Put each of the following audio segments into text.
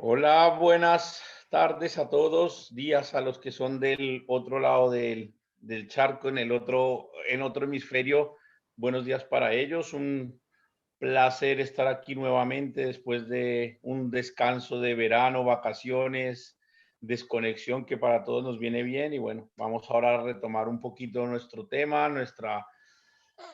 Hola, buenas tardes a todos, días a los que son del otro lado del charco, en otro hemisferio. Buenos días para ellos. Un placer estar aquí nuevamente después de un descanso de verano, vacaciones, desconexión que para todos nos viene bien. Y bueno, vamos ahora a retomar un poquito nuestro tema, nuestra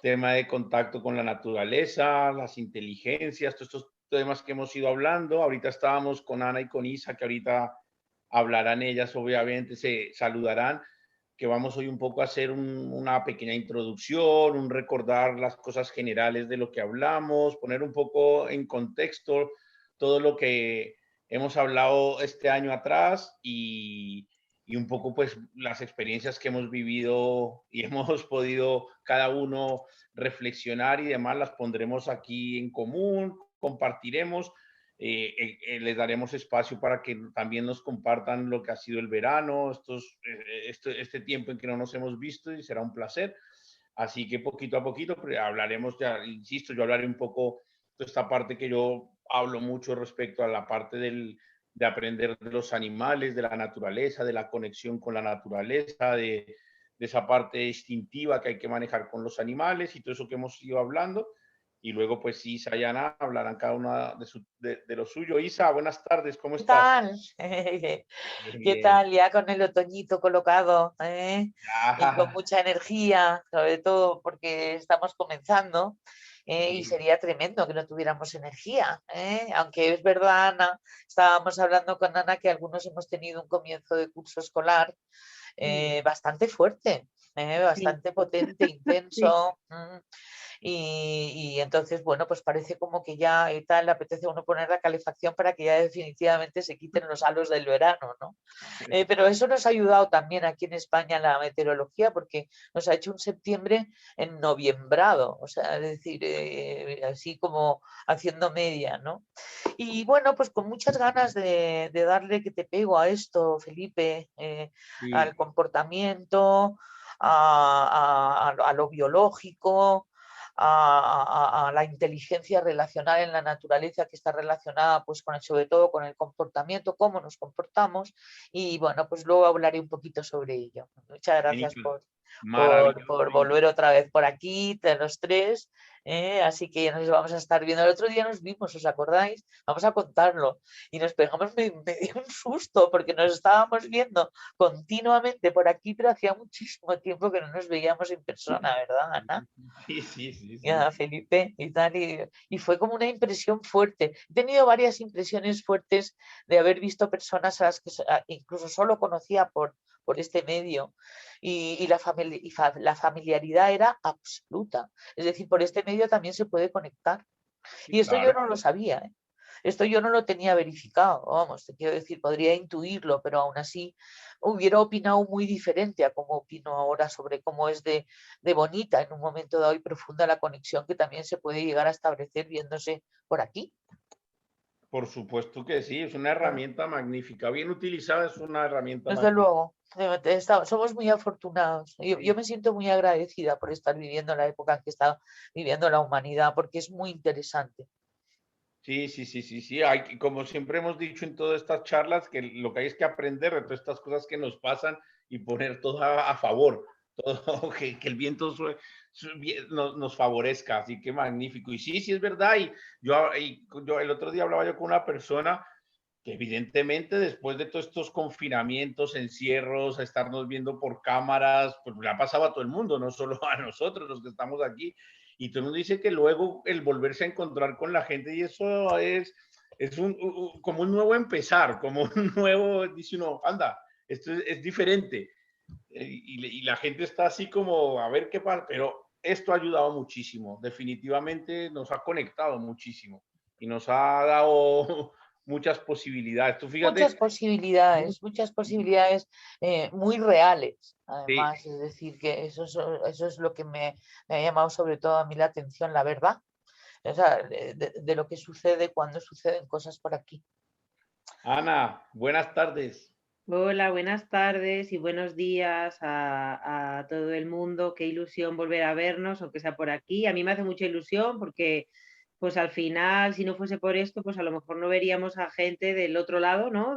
tema de contacto con la naturaleza, las inteligencias, todos estos temas que hemos ido hablando. Ahorita estábamos con Ana y con Isa, que ahorita hablarán ellas, obviamente, se saludarán, que vamos hoy un poco a hacer una pequeña introducción, un recordar las cosas generales de lo que hablamos, poner un poco en contexto todo lo que hemos hablado este año atrás y un poco pues las experiencias que hemos vivido y hemos podido cada uno reflexionar y demás, las pondremos aquí en común, compartiremos, les daremos espacio para que también nos compartan lo que ha sido el verano, este tiempo en que no nos hemos visto y será un placer. Así que poquito a poquito hablaremos, ya insisto, yo hablaré un poco de esta parte que yo hablo mucho respecto a la parte de aprender de los animales, de la naturaleza, de la conexión con la naturaleza, de esa parte instintiva que hay que manejar con los animales y todo eso que hemos ido hablando. Y luego, pues, Isa y Ana hablarán cada una de lo suyo. Isa, buenas tardes, ¿cómo ¿Qué estás? tal? Bien, ¿Qué bien. tal? Ya con el otoñito colocado, y con Ah, mucha energía, sobre todo porque estamos comenzando, y sí, sería tremendo que no tuviéramos energía, aunque es verdad, Ana, estábamos hablando con Ana que algunos hemos tenido un comienzo de curso escolar sí, bastante fuerte, sí, bastante potente, sí. intenso. Y entonces, bueno, pues parece como que ya y tal, le apetece a uno poner la calefacción para que ya definitivamente se quiten los halos del verano, ¿no? Pero eso nos ha ayudado también aquí en España la meteorología porque nos ha hecho un septiembre en noviembrado, o sea, es decir, así como haciendo media, ¿no? Y bueno, pues con muchas ganas de darle que te pego a esto, Felipe, al Sí, comportamiento, a lo biológico, a la inteligencia relacional en la naturaleza que está relacionada pues sobre todo con el comportamiento, cómo nos comportamos y bueno, pues luego hablaré un poquito sobre ello. Muchas gracias genial, por maravilloso. volver otra vez por aquí, de los tres. Así que nos vamos a estar viendo. El otro día nos vimos, ¿os acordáis? Vamos a contarlo. Y nos pegamos, me dio un susto porque nos estábamos viendo continuamente por aquí, pero hacía muchísimo tiempo que no nos veíamos en persona, ¿verdad, Ana? Sí, sí, sí, Ya, sí. Felipe y tal, y fue como una impresión fuerte. He tenido varias impresiones fuertes de haber visto personas a las que incluso solo conocía por este medio y la familiaridad era absoluta. Es decir, por este medio también se puede conectar. Sí, Y esto yo claro. no lo sabía, ¿eh? Esto yo no lo tenía verificado, vamos, te quiero decir, podría intuirlo, pero aún así hubiera opinado muy diferente a cómo opino ahora sobre cómo es de bonita en un momento dado y profunda la conexión que también se puede llegar a establecer viéndose por aquí. Por supuesto que sí, es una Ah, herramienta magnífica. Bien utilizada es una herramienta Desde magnífica. luego, somos muy afortunados. Yo me siento muy agradecida por estar viviendo la época en que está viviendo la humanidad, porque es muy interesante. Sí, sí, sí, sí, sí. Como siempre hemos dicho en todas estas charlas, que lo que hay es que aprender de todas estas cosas que nos pasan y poner todo a favor, todo, que el viento nos favorezca. Así que magnífico. Y sí, sí es verdad. Y yo el otro día hablaba yo con una persona que evidentemente después de todos estos confinamientos, encierros, a estarnos viendo por cámaras, pues le ha pasado a todo el mundo, no solo a nosotros los que estamos aquí. Y todo el mundo dice que luego el volverse a encontrar con la gente y eso es como un nuevo empezar, como un nuevo, dice uno, anda, esto es diferente. Y la gente está así como, a ver qué pasa, pero esto ha ayudado muchísimo, definitivamente nos ha conectado muchísimo y nos ha dado muchas posibilidades. Tú fíjate, Muchas posibilidades muy reales, sí, además, es decir, que eso es lo que me ha llamado sobre todo a mí la atención, la verdad, o sea, de lo que sucede cuando suceden cosas por aquí. Ana, buenas tardes. Hola, buenas tardes y buenos días a todo el mundo. Qué ilusión volver a vernos, aunque sea por aquí. A mí me hace mucha ilusión porque pues al final, si no fuese por esto, pues a lo mejor no veríamos a gente del otro lado, ¿no?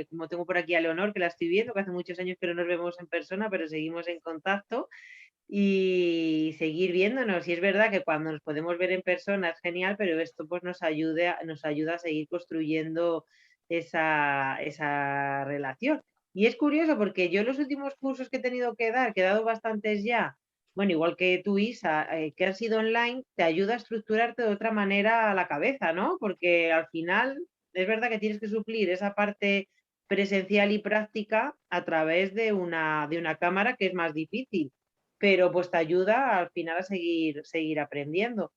Como tengo por aquí a Leonor, que la estoy viendo, que hace muchos años que no nos vemos en persona, pero seguimos en contacto y seguir viéndonos. Y es verdad que cuando nos podemos ver en persona es genial, pero esto pues nos ayuda a seguir construyendo esa relación. Y es curioso porque yo los últimos cursos que he tenido que dar, que he dado bastantes ya, bueno, igual que tú, Isa, que han sido online, te ayuda a estructurarte de otra manera a la cabeza, ¿no? Porque al final es verdad que tienes que suplir esa parte presencial y práctica a través de una cámara, que es más difícil, pero pues te ayuda al final a seguir aprendiendo.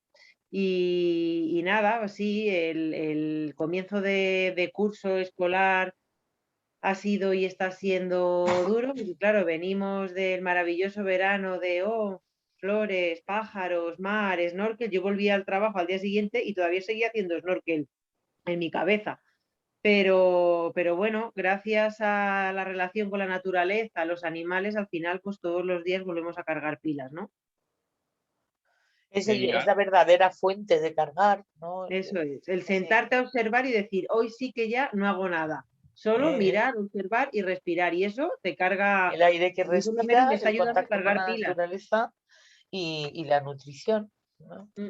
Y nada, sí, el comienzo de curso escolar ha sido y está siendo duro, porque claro, venimos del maravilloso verano de flores, pájaros, mar, snorkel. Yo volví al trabajo al día siguiente y todavía seguía haciendo snorkel en mi cabeza. Pero bueno, gracias a la relación con la naturaleza, los animales, al final, pues todos los días volvemos a cargar pilas, ¿no? Es la verdadera fuente de cargar, ¿no? Eso es, el Sí. sentarte a observar y decir, hoy sí que ya no hago nada, solo mirar, observar y respirar, y eso te carga, El aire que a mí por lo menos me respiras, está el ayudando a contacto con cargar la pilas. naturaleza y la nutrición, ¿no? Mm.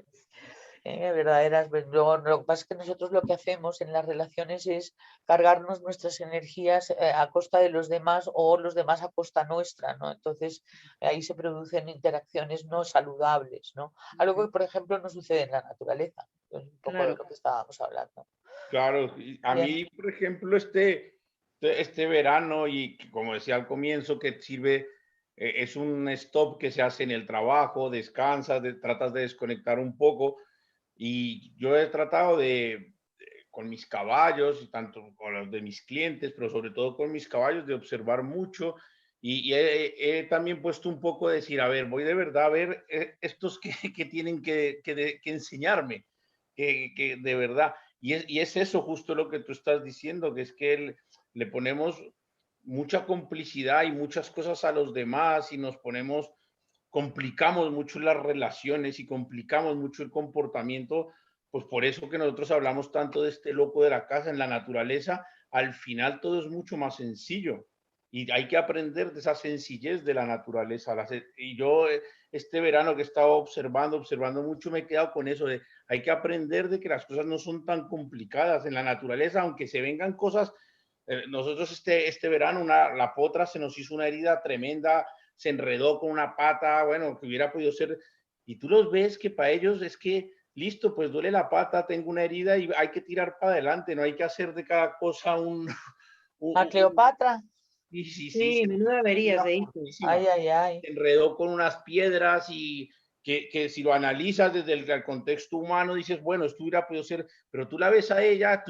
Verdaderas. Luego, lo que pasa es que nosotros lo que hacemos en las relaciones es cargarnos nuestras energías a costa de los demás o los demás a costa nuestra, ¿no? Entonces ahí se producen interacciones no saludables, ¿no? Algo que, por ejemplo, no sucede en la naturaleza. Es un poco de Claro. lo que estábamos hablando. Claro, y a Bien. mí, por ejemplo, este verano y como decía al comienzo, que sirve, es un stop que se hace en el trabajo, descansas, tratas de desconectar un poco y yo he tratado con mis caballos, y tanto con los de mis clientes, pero sobre todo con mis caballos, de observar mucho y he también puesto un poco de decir, a ver, voy de verdad a ver estos que tienen que enseñarme, que de verdad. Y es eso justo lo que tú estás diciendo, que es que le ponemos mucha complicidad y muchas cosas a los demás y complicamos mucho las relaciones y complicamos mucho el comportamiento, pues por eso que nosotros hablamos tanto de este loco de la casa en la naturaleza, al final todo es mucho más sencillo y hay que aprender de esa sencillez de la naturaleza. Y yo este verano que he estado observando mucho, me he quedado con eso de hay que aprender de que las cosas no son tan complicadas en la naturaleza, aunque se vengan cosas. Nosotros este verano la potra se nos hizo una herida tremenda, se enredó con una pata, bueno, que hubiera podido ser, y tú los ves que para ellos es que, listo, pues duele la pata, tengo una herida y hay que tirar para adelante, no hay que hacer de cada cosa ¿A Cleopatra? sí, Sí, menuda avería se hizo. Ay, ay, ay. se enredó con unas piedras y que si lo analizas desde el contexto humano, dices, bueno, esto hubiera podido ser, pero tú la ves a ella,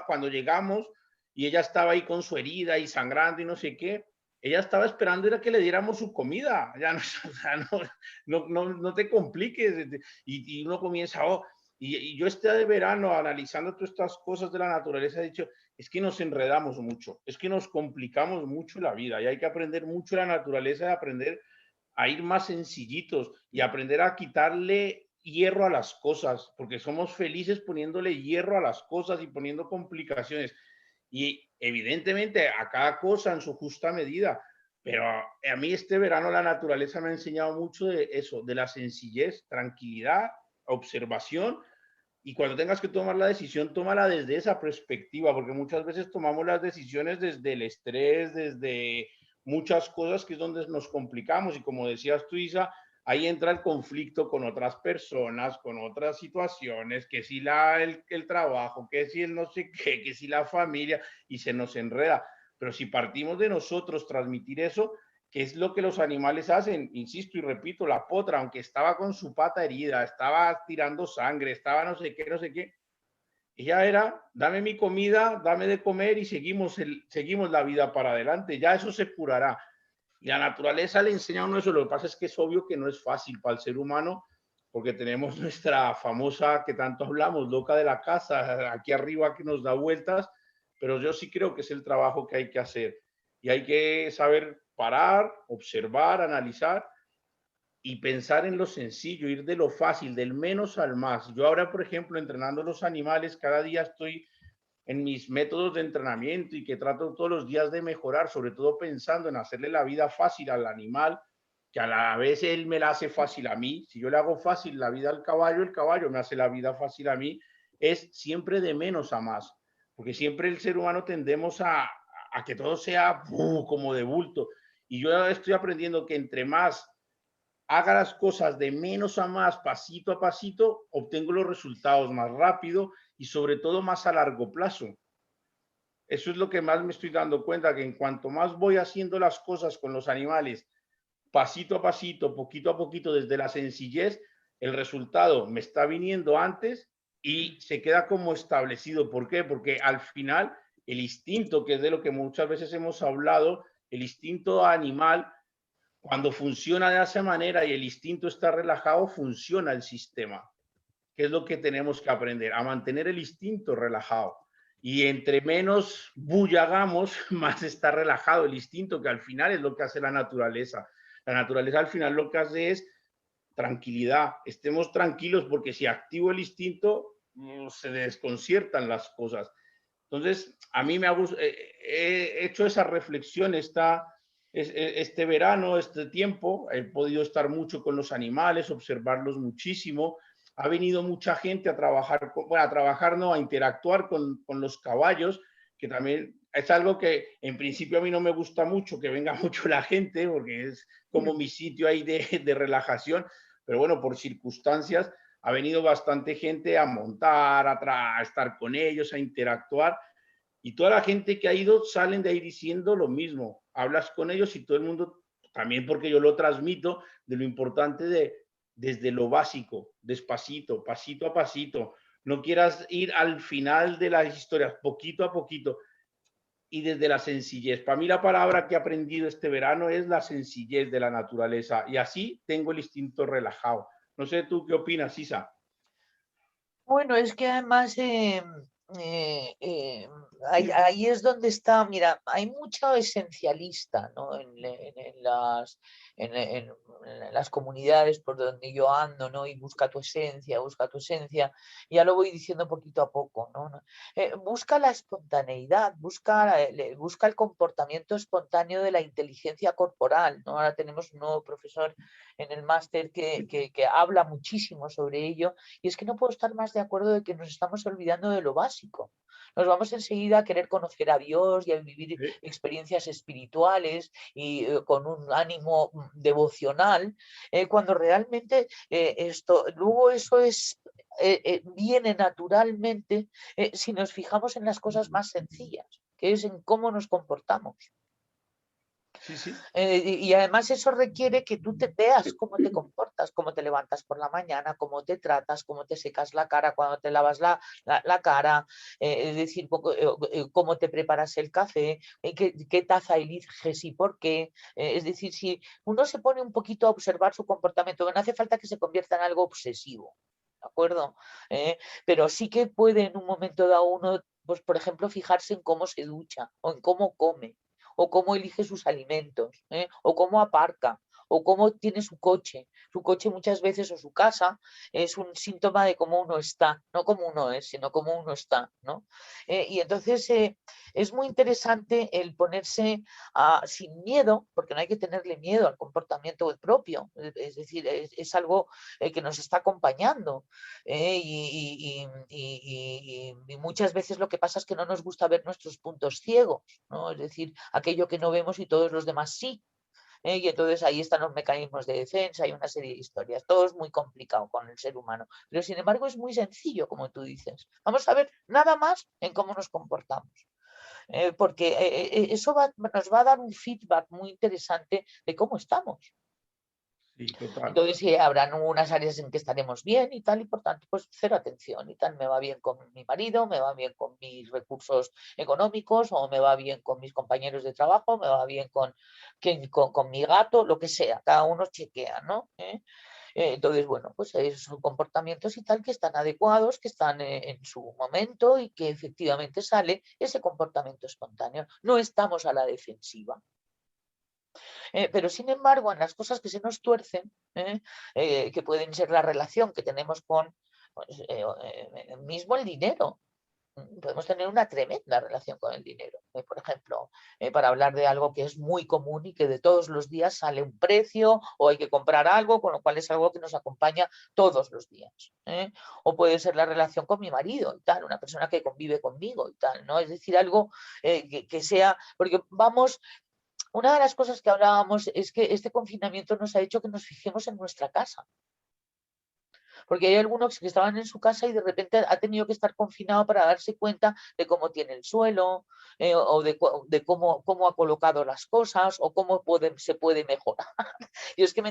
cuando llegamos y ella estaba ahí con su herida y sangrando y no sé qué, ella estaba esperando era que le diéramos su comida, ya no, o sea, no te compliques, y uno comienza, y yo de verano analizando todas estas cosas de la naturaleza he dicho, es que nos enredamos mucho, es que nos complicamos mucho la vida y hay que aprender mucho la naturaleza, de aprender a ir más sencillitos y aprender a quitarle hierro a las cosas, porque somos felices poniéndole hierro a las cosas y poniendo complicaciones. Y evidentemente a cada cosa en su justa medida, pero a mí este verano la naturaleza me ha enseñado mucho de eso, de la sencillez, tranquilidad, observación, y cuando tengas que tomar la decisión, tómala desde esa perspectiva, porque muchas veces tomamos las decisiones desde el estrés, desde muchas cosas que es donde nos complicamos. Y como decías tú, Isa, ahí entra el conflicto con otras personas, con otras situaciones, que si el trabajo, que si el no sé qué, que si la familia, y se nos enreda. Pero si partimos de nosotros transmitir eso, que es lo que los animales hacen, insisto y repito, la potra, aunque estaba con su pata herida, estaba tirando sangre, estaba no sé qué, ella era, dame mi comida, dame de comer y seguimos la vida para adelante, ya eso se curará. Y la naturaleza le enseña a uno eso, lo que pasa es que es obvio que no es fácil para el ser humano, porque tenemos nuestra famosa, que tanto hablamos, loca de la casa, aquí arriba que nos da vueltas, pero yo sí creo que es el trabajo que hay que hacer. Y hay que saber parar, observar, analizar y pensar en lo sencillo, ir de lo fácil, del menos al más. Yo ahora, por ejemplo, entrenando los animales, cada día estoy en mis métodos de entrenamiento y que trato todos los días de mejorar, sobre todo pensando en hacerle la vida fácil al animal, que a la vez él me la hace fácil a mí. Si yo le hago fácil la vida al caballo, el caballo me hace la vida fácil a mí. Es siempre de menos a más, porque siempre el ser humano tendemos a que todo sea como de bulto. Y yo estoy aprendiendo que entre más haga las cosas de menos a más, pasito a pasito, obtengo los resultados más rápido y sobre todo más a largo plazo. Eso es lo que más me estoy dando cuenta, que en cuanto más voy haciendo las cosas con los animales, pasito a pasito, poquito a poquito, desde la sencillez, el resultado me está viniendo antes y se queda como establecido. ¿Por qué? Porque al final el instinto, que es de lo que muchas veces hemos hablado, el instinto animal, cuando funciona de esa manera y el instinto está relajado, funciona el sistema, que es lo que tenemos que aprender, a mantener el instinto relajado. Y entre menos bulla hagamos, más está relajado el instinto, que al final es lo que hace la naturaleza. La naturaleza al final lo que hace es tranquilidad, estemos tranquilos, porque si activo el instinto, se desconciertan las cosas. Entonces, a mí me ha he hecho esa reflexión este verano, este tiempo, he podido estar mucho con los animales, observarlos muchísimo. Ha venido mucha gente a trabajar, bueno, a trabajar no, a interactuar con los caballos, que también es algo que en principio a mí no me gusta mucho, que venga mucho la gente, porque es como mi sitio ahí de relajación, pero bueno, por circunstancias ha venido bastante gente a montar, a estar con ellos, a interactuar, y toda la gente que ha ido salen de ahí diciendo lo mismo. Hablas con ellos y todo el mundo, también porque yo lo transmito, de lo importante desde lo básico, despacito, pasito a pasito. No quieras ir al final de las historias, poquito a poquito y desde la sencillez. Para mí la palabra que he aprendido este verano es la sencillez de la naturaleza, y así tengo el instinto relajado. No sé tú qué opinas, Isa. Bueno, es que además eh, eh, ahí es donde está, mira, hay mucho esencialista, ¿no? En las comunidades por donde yo ando, ¿no? Y busca tu esencia, ya lo voy diciendo poquito a poco, ¿no? Busca la espontaneidad, busca el comportamiento espontáneo de la inteligencia corporal, ¿no? Ahora tenemos un nuevo profesor en el máster que habla muchísimo sobre ello. Y es que no puedo estar más de acuerdo de que nos estamos olvidando de lo básico. Nos vamos enseguida a querer conocer a Dios y a vivir Sí. experiencias espirituales y con un ánimo devocional, cuando realmente luego eso viene naturalmente si nos fijamos en las cosas más sencillas, que es en cómo nos comportamos. Sí, sí. Y además eso requiere que tú te veas cómo te comportas, cómo te levantas por la mañana, cómo te tratas, cómo te secas la cara cuando te lavas la cara, es decir, cómo te preparas el café, qué taza eliges y por qué. Es decir, si uno se pone un poquito a observar su comportamiento, no hace falta que se convierta en algo obsesivo, ¿de acuerdo? Pero sí que puede en un momento dado uno, pues, por ejemplo, fijarse en cómo se ducha o en cómo come o cómo elige sus alimentos, o cómo aparca, o cómo tiene su coche. Su coche muchas veces o su casa es un síntoma de cómo uno está, no cómo uno es, sino cómo uno está, ¿no? Y entonces es muy interesante el ponerse sin miedo, porque no hay que tenerle miedo al comportamiento propio, es decir, es algo que nos está acompañando. Y muchas veces lo que pasa es que no nos gusta ver nuestros puntos ciegos, ¿no? Es decir, aquello que no vemos y todos los demás sí. Y entonces ahí están los mecanismos de defensa y una serie de historias. Todo es muy complicado con el ser humano, pero sin embargo es muy sencillo, como tú dices. Vamos a ver nada más en cómo nos comportamos. Porque eso nos va a dar un feedback muy interesante de cómo estamos. Sí, total. Entonces, sí, habrán unas áreas en que estaremos bien y tal, y por tanto, pues cero atención y tal. Me va bien con mi marido, me va bien con mis recursos económicos, o me va bien con mis compañeros de trabajo, me va bien con mi gato, lo que sea. Cada uno chequea, ¿no? Entonces, bueno, pues son comportamientos y tal que están adecuados, que están en su momento y que efectivamente sale ese comportamiento espontáneo. No estamos a la defensiva. Pero sin embargo, en las cosas que se nos tuercen, que pueden ser la relación que tenemos con pues, mismo el dinero. Podemos tener una tremenda relación con el dinero. Por ejemplo, para hablar de algo que es muy común y que de todos los días sale un precio o hay que comprar algo, con lo cual es algo que nos acompaña todos los días. O puede ser la relación con mi marido y tal, una persona que convive conmigo y tal, ¿no? Es decir, algo que sea, porque vamos, una de las cosas que hablábamos es que este confinamiento nos ha hecho que nos fijemos en nuestra casa. Porque hay algunos que estaban en su casa y de repente ha tenido que estar confinado para darse cuenta de cómo tiene el suelo, o de cómo ha colocado las cosas o cómo se puede mejorar. Yo es que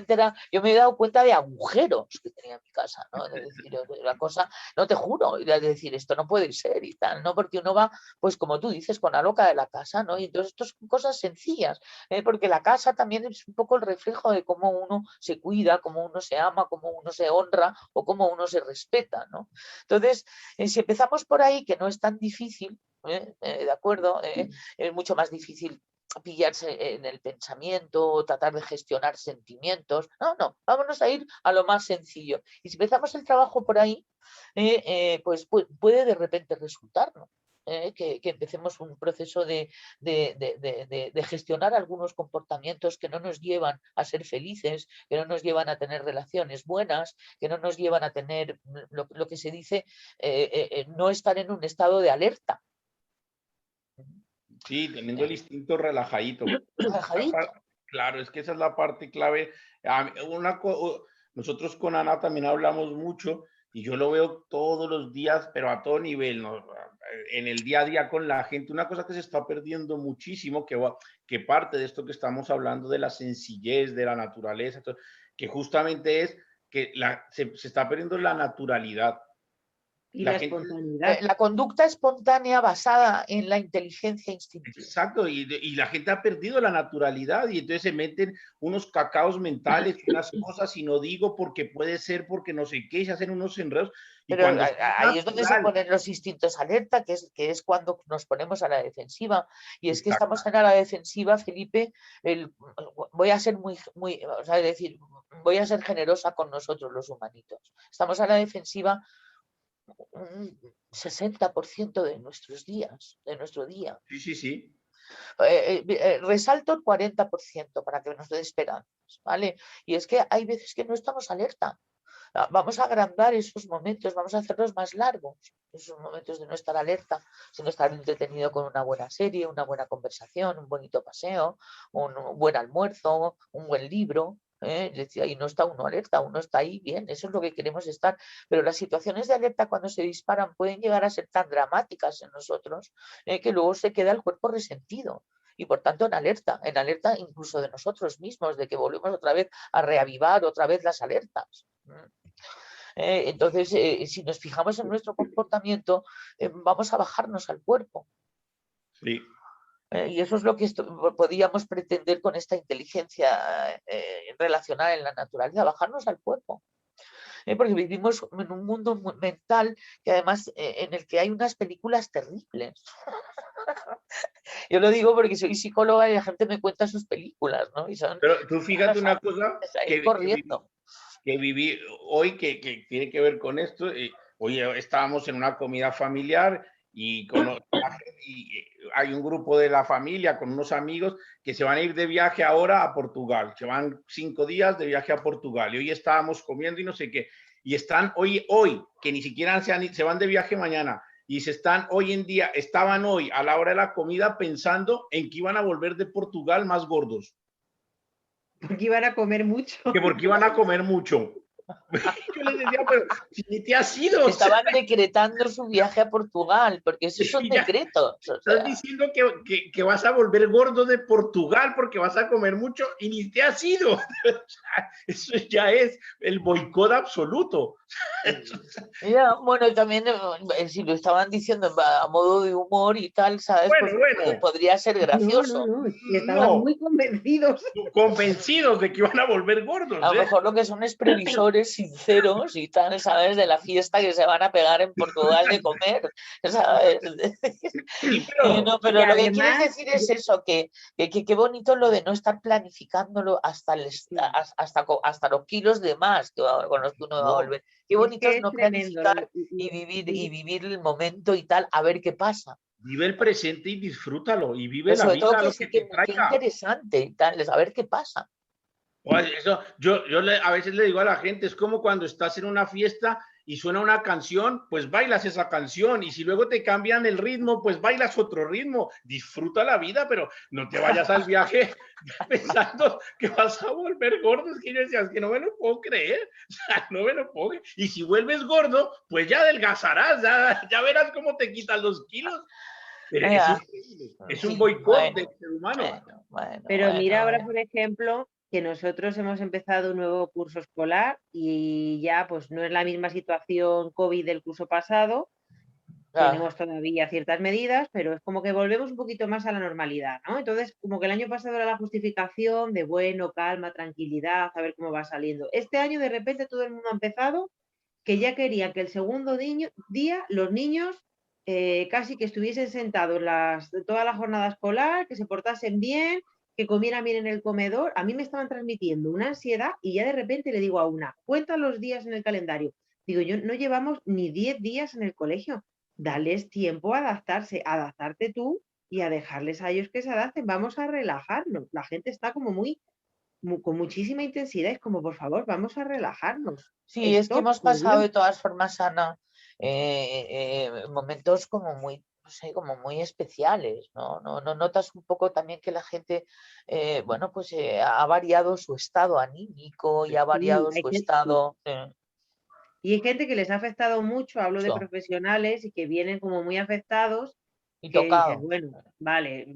yo me he dado cuenta de agujeros que tenía en mi casa, ¿no? Es decir, la cosa, no te juro, de decir esto no puede ser y tal, ¿no? Porque uno va, pues como tú dices, con la loca de la casa, ¿no? Y entonces esto son cosas sencillas, porque la casa también es un poco el reflejo de cómo uno se cuida, cómo uno se ama, cómo uno se honra o cómo uno se respeta, ¿no? Entonces, si empezamos por ahí, que no es tan difícil, ¿de acuerdo? Es mucho más difícil pillarse en el pensamiento, tratar de gestionar sentimientos. No, vámonos a ir a lo más sencillo. Y si empezamos el trabajo por ahí, pues puede de repente resultarnos. Que empecemos un proceso de gestionar algunos comportamientos que no nos llevan a ser felices, que no nos llevan a tener relaciones buenas, que no nos llevan a tener lo que se dice, no estar en un estado de alerta. Sí, teniendo el instinto relajadito. Relajadito. Claro, es que esa es la parte clave. Nosotros con Ana también hablamos mucho y yo lo veo todos los días, pero a todo nivel, ¿no? En el día a día con la gente. Una cosa que se está perdiendo muchísimo, que parte de esto que estamos hablando de la sencillez, de la naturaleza, que justamente es que se está perdiendo la naturalidad. Y La la gente, espontaneidad. La conducta espontánea basada en la inteligencia instintiva. exacto, y la gente ha perdido la naturalidad y entonces se meten unos cacaos mentales, unas cosas y no digo porque puede ser, porque no sé qué, se hacen unos enredos y Pero cuando es ahí es donde se natural, ponen los instintos alerta, que es cuando nos ponemos a la defensiva. Y es que exacto, estamos en la defensiva, Felipe, voy a ser o sea, es decir, voy a ser generosa con nosotros los humanitos. Estamos a la defensiva un 60% de nuestros días, de nuestro día. sí. Resalto el 40% para que nos dé esperanzas, ¿vale? Y es que hay veces que no estamos alerta. Vamos a agrandar esos momentos, vamos a hacerlos más largos, esos momentos de no estar alerta, sino estar entretenido con una buena serie, una buena conversación, un bonito paseo, un buen almuerzo, un buen libro. Es decir, ahí no está uno alerta, uno está ahí bien, eso es lo que queremos estar. Pero las situaciones de alerta cuando se disparan pueden llegar a ser tan dramáticas en nosotros que luego se queda el cuerpo resentido. Y por tanto en alerta incluso de nosotros mismos, de que volvemos otra vez a reavivar otra vez las alertas. Entonces, si nos fijamos en nuestro comportamiento, vamos a bajarnos al cuerpo. Sí. Y eso es lo que podíamos pretender con esta inteligencia relacional en la naturaleza, bajarnos al cuerpo. Porque vivimos en un mundo mental que además en el que hay unas películas terribles. Yo lo digo porque soy psicóloga y la gente me cuenta sus películas, ¿no? Y son Pero tú fíjate una cosa corriendo. que viví hoy que tiene que ver con esto. Hoy estábamos en una comida familiar y hay un grupo de la familia con unos amigos que se van a ir de viaje ahora a Portugal. Se van 5 días de viaje a Portugal y hoy estábamos comiendo y no sé qué. Y están hoy que ni siquiera se van de viaje mañana. Y estaban hoy a la hora de la comida pensando en que iban a volver de Portugal más gordos. Porque iban a comer mucho. Que porque iban a comer mucho. Yo les decía, pero si ni te has ido. Estaban decretando su viaje a Portugal, porque esos son decretos. Estás diciendo que vas a volver gordo de Portugal porque vas a comer mucho y ni te has ido. Eso ya es el boicot absoluto. Ya, bueno, también si lo estaban diciendo a modo de humor y tal, ¿sabes? Pues podría ser gracioso. No, estaban muy convencidos. Convencidos de que iban a volver gordos. A lo mejor lo que son es previsores valores sinceros y tal, ¿sabes? De la fiesta que se van a pegar en Portugal de comer, ¿sabes? Sí, No, Y pero lo que quieres además, decir es eso, que qué bonito lo de no estar planificándolo hasta, sí, hasta los kilos de más con los que uno va a no. volver. Qué es bonito que es es no tremendo. planificar y Vivir vivir el momento y tal, a ver qué pasa. Vive el presente y disfrútalo y vive Pero la sobre todo vida que lo sí, que te qué traiga. interesante y tal, a ver qué pasa. Pues eso, a veces le digo a la gente, es como cuando estás en una fiesta y suena una canción, pues bailas esa canción y si luego te cambian el ritmo, pues bailas otro ritmo. Disfruta la vida, pero no te vayas al viaje pensando que vas a volver gordo. Es que yo decía, es que no me lo puedo creer, o sea, no me lo puedo creer. Y si vuelves gordo, pues ya adelgazarás, ya verás cómo te quitas los kilos. Pero es increíble, es un Sí, boicot del ser humano. Pero mira ahora, por ejemplo, que nosotros hemos empezado un nuevo curso escolar y ya pues no es la misma situación COVID del curso pasado. Tenemos todavía ciertas medidas, pero es como que volvemos un poquito más a la normalidad, ¿no? Entonces, como que el año pasado era la justificación de bueno, calma, tranquilidad, a ver cómo va saliendo. Este año de repente todo el mundo ha empezado que ya quería que el segundo día los niños casi que estuviesen sentados toda la jornada escolar, que se portasen bien, que comieran bien en el comedor. A mí me estaban transmitiendo una ansiedad y ya de repente le digo a una, cuenta los días en el calendario. Digo, yo no llevamos ni 10 días en el colegio. Dales tiempo a adaptarse, adaptarte tú y a dejarles a ellos que se adapten. Vamos a relajarnos. La gente está como con muchísima intensidad. Es como, por favor, vamos a relajarnos. Sí, es que Stop, hemos por pasado Dios. de todas formas, Ana, momentos como muy, no sé, como muy especiales, ¿no? ¿No notas un poco también que la gente, bueno, pues ha variado su estado anímico y ha Sí, variado su estado y hay gente que les ha afectado mucho, hablo de mucho, profesionales y que vienen como muy afectados, y que dices, tocado? bueno, vale,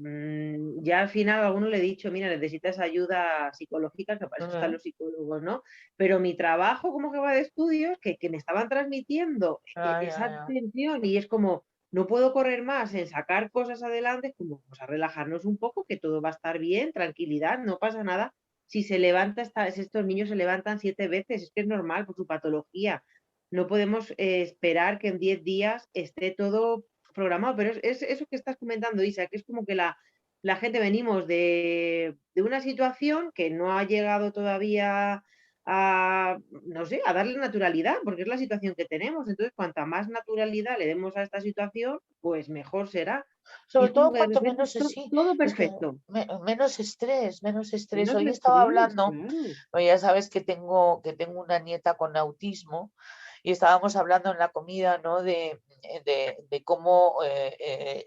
ya al final a alguno le he dicho, mira, necesitas ayuda psicológica, que para eso están Ujú. los psicólogos, ¿no? Pero mi trabajo como que va de estudios, que me estaban transmitiendo Ya, ya, esa ya. tensión y es como, no puedo correr más en sacar cosas adelante, es como, pues a relajarnos un poco, que todo va a estar bien, tranquilidad, no pasa nada. Si se levanta, si estos niños se levantan 7 veces, es que es normal por su patología. No podemos esperar que en 10 días esté todo programado, pero es eso que estás comentando, Isa, que es como que la gente venimos de una situación que no ha llegado todavía a, no sé, a darle naturalidad, porque es la situación que tenemos. Entonces, cuanta más naturalidad le demos a esta situación, pues mejor será. Y Sobre es como todo que de cuanto repente menos, sí, todo es que perfecto. menos estrés, menos estrés. Menos Hoy estaba estrés, hablando, claro. ya sabes que tengo una nieta con autismo y estábamos hablando en la comida, ¿no? De cómo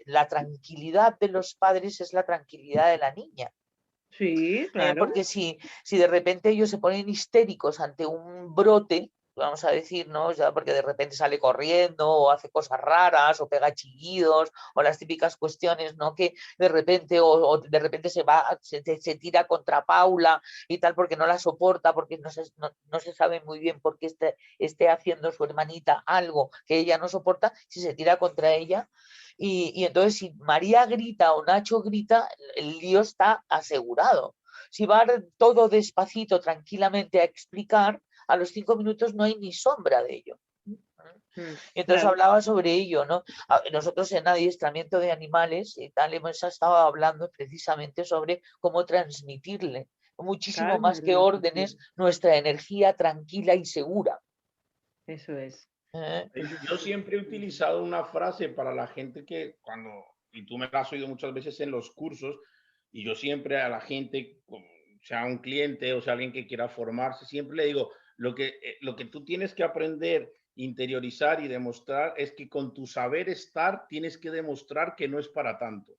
la tranquilidad de los padres es la tranquilidad de la niña. Sí, claro. Porque si de repente ellos se ponen histéricos ante un brote, vamos a decir, ¿no? Ya porque de repente sale corriendo o hace cosas raras o pega chillidos o las típicas cuestiones, ¿no? Que de repente o de repente se tira contra Paula y tal porque no la soporta, porque no se sabe muy bien por qué esté haciendo su hermanita algo que ella no soporta, si se tira contra ella. Y entonces si María grita o Nacho grita, el lío está asegurado. Si va todo despacito, tranquilamente a explicar, a los 5 minutos no hay ni sombra de ello. Entonces Claro. hablaba sobre ello, ¿no? Nosotros en adiestramiento de animales y tal hemos estado hablando precisamente sobre cómo transmitirle muchísimo Calma y más que órdenes relajación. nuestra energía tranquila y segura. Eso es. ¿Eh? Yo siempre he utilizado una frase para la gente que cuando, y tú me la has oído muchas veces en los cursos, y yo siempre a la gente, sea un cliente o sea alguien que quiera formarse, siempre le digo, lo que tú tienes que aprender, interiorizar y demostrar es que con tu saber estar tienes que demostrar que no es para tanto.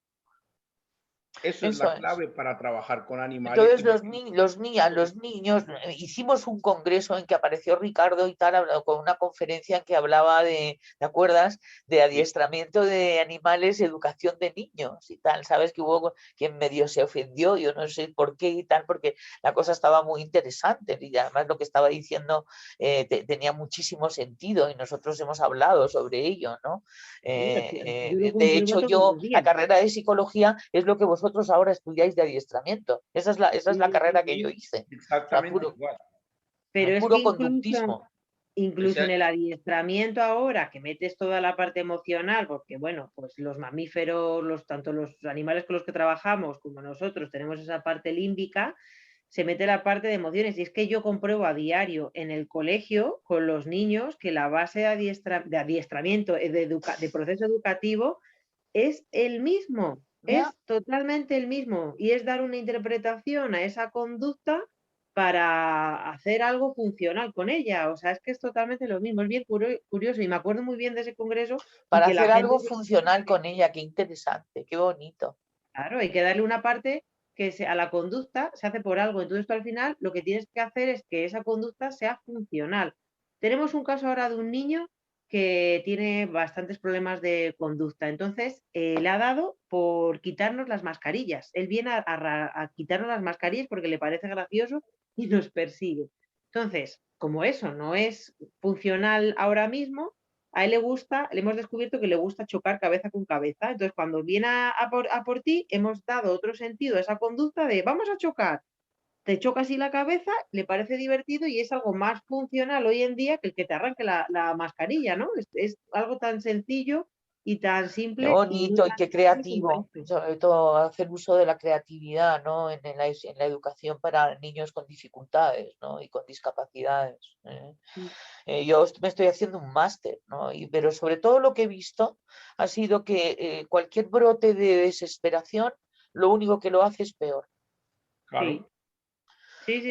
Eso es Eso la es. clave para trabajar con animales. Entonces los niños, hicimos un congreso en que apareció Ricardo y tal, con una conferencia en que hablaba ¿te acuerdas? De Sí, adiestramiento de animales, educación de niños y tal. Sabes que hubo quien medio se ofendió, yo no sé por qué y tal, porque la cosa estaba muy interesante y además lo que estaba diciendo tenía muchísimo sentido y nosotros hemos hablado sobre ello, ¿no? Sí, yo lo De compruebo hecho, todos yo, los la días. carrera de psicología es lo que vosotros ahora estudiáis de adiestramiento. Esa es la Sí, carrera que yo hice. O sea, exactamente igual. Pero es puro que conductismo. incluso en el adiestramiento ahora, que metes toda la parte emocional, porque bueno, pues los mamíferos, tanto los animales con los que trabajamos como nosotros tenemos esa parte límbica, se mete la parte de emociones. Y es que yo compruebo a diario en el colegio con los niños que la base de adiestramiento, de proceso educativo, es el mismo, es totalmente el mismo. Y es dar una interpretación a esa conducta para hacer algo funcional con ella. O sea, es que es totalmente lo mismo. Es bien curioso y me acuerdo muy bien de ese congreso. Para y que hacer la gente... algo funcional con ella, qué interesante, qué bonito. Claro, hay que darle una parte que a la conducta se hace por algo. Entonces tú al final lo que tienes que hacer es que esa conducta sea funcional. Tenemos un caso ahora de un niño que tiene bastantes problemas de conducta. Entonces le ha dado por quitarnos las mascarillas. Él viene a quitarnos las mascarillas porque le parece gracioso y nos persigue. Entonces, como eso no es funcional ahora mismo, a él le gusta, le hemos descubierto que le gusta chocar cabeza con cabeza. Entonces, cuando viene a por ti, hemos dado otro sentido a esa conducta de vamos a chocar. Te choca así la cabeza, le parece divertido y es algo más funcional hoy en día que el que te arranque la mascarilla, ¿no? Es algo tan sencillo y tan Qué simple y no bonito y tan qué difícil como creativo, esto. sobre todo hacer uso de la creatividad, ¿no? En la educación para niños con dificultades, ¿no? Y con discapacidades. Yo me estoy haciendo un máster, ¿no? Pero sobre todo lo que he visto ha sido que cualquier brote de desesperación, lo único que lo hace es peor. Claro. Sí.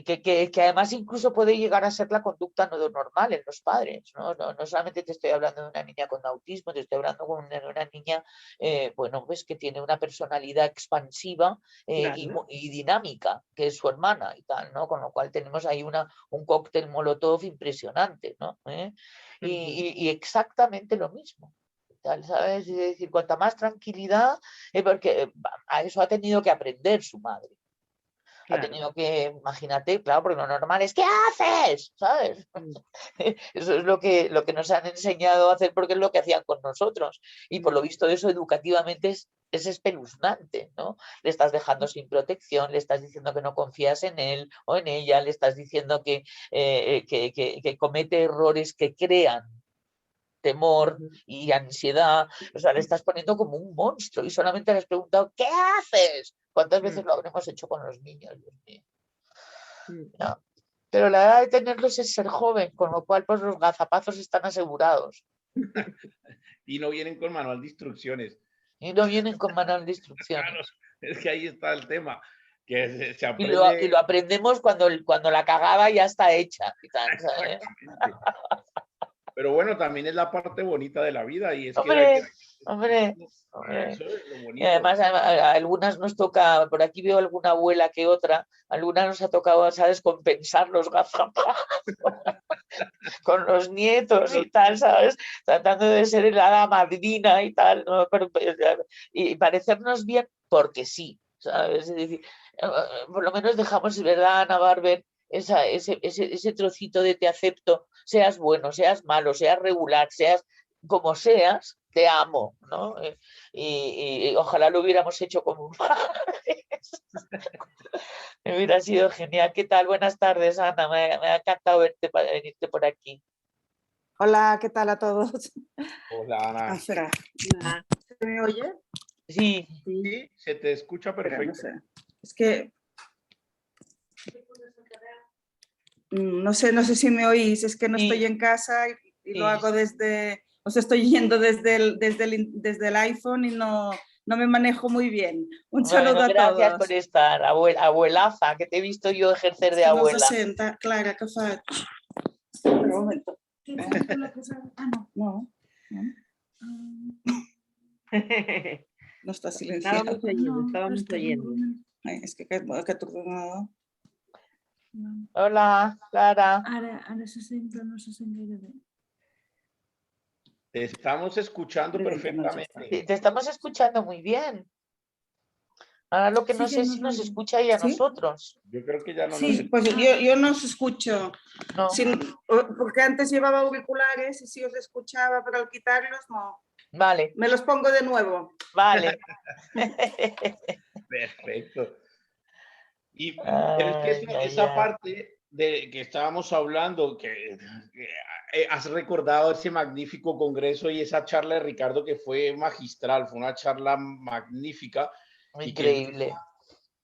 Que además incluso puede llegar a ser la conducta no normal en los padres, ¿no? No solamente te estoy hablando de una niña con autismo, te estoy hablando de una niña, bueno, pues que tiene una personalidad expansiva Claro. y dinámica, que es su hermana y tal, ¿no? Con lo cual tenemos ahí un cóctel molotov impresionante, ¿no? Y exactamente lo mismo. ¿Sabes? Es decir, cuanta más tranquilidad, porque a eso ha tenido que aprender su madre. Ha Claro. tenido que, imagínate, claro, porque lo normal es ¿qué haces? ¿Sabes? Eso es lo que nos han enseñado a hacer porque es lo que hacían con nosotros. Y por lo visto eso educativamente es espeluznante, ¿no? Le estás dejando sin protección, le estás diciendo que no confías en él o en ella, le estás diciendo que comete errores que crean temor y ansiedad, o sea, le estás poniendo como un monstruo y solamente le has preguntado, ¿qué haces? ¿Cuántas veces lo habremos hecho con los niños? Dios mío. No. Pero la edad de tenerlos es ser joven, con lo cual pues los gazapazos están asegurados. Y no vienen con manual de instrucciones. Y no vienen con manual de instrucciones. Claro, es que ahí está el tema. Que se aprende... y lo aprendemos cuando la cagada ya está hecha. ¿Sabes? Pero bueno, también es la parte bonita de la vida y es hombre. Eso es lo bonito. Y además a algunas nos toca, por aquí veo alguna abuela que otra, algunas nos ha tocado, ¿sabes?, compensar los gazapazos con los nietos y tal, ¿sabes? Tratando de ser el hada madrina y tal, ¿no? Y parecernos bien porque sí, ¿sabes? Es decir, por lo menos dejamos, ¿verdad, Ana Barber? Ese trocito de te acepto, seas bueno, seas malo, seas regular, seas como seas, te amo, ¿no? Y ojalá lo hubiéramos hecho como padres. Me hubiera sido genial. ¿Qué tal? Buenas tardes, Ana. Me ha encantado venirte por aquí. Hola, ¿qué tal a todos? Hola, Ana. Ah, espera. ¿Se me oye? Sí. Sí, se te escucha perfecto. Espera, no sé. Es que no sé si me oís, es que no estoy en casa y lo hago desde, os estoy yendo desde el iPhone y no me manejo muy bien. Un saludo a todos. Gracias por estar, abuelaza, que te he visto yo ejercer de abuela. 60, Clara, ¿qué faig? Un momento. No. No está silenciado. Estábamos oyendo. Ay, es que t'ordenador. Hola, Clara. Ara se sent, però no se sent gaire bé. Te estamos escuchando perfectamente. Te estamos escuchando muy bien. Ahora lo que no sé es si nos escucha ella a nosotros. Yo creo que ya no Sí, pues yo no os escucho. No. Porque antes llevaba auriculares y sí os escuchaba, pero al quitarlos no. Vale. Me los pongo de nuevo. Vale. Perfecto. Pero es que esa parte de que estábamos hablando, que has recordado ese magnífico congreso y esa charla de Ricardo que fue magistral, fue una charla magnífica y que es Increíble.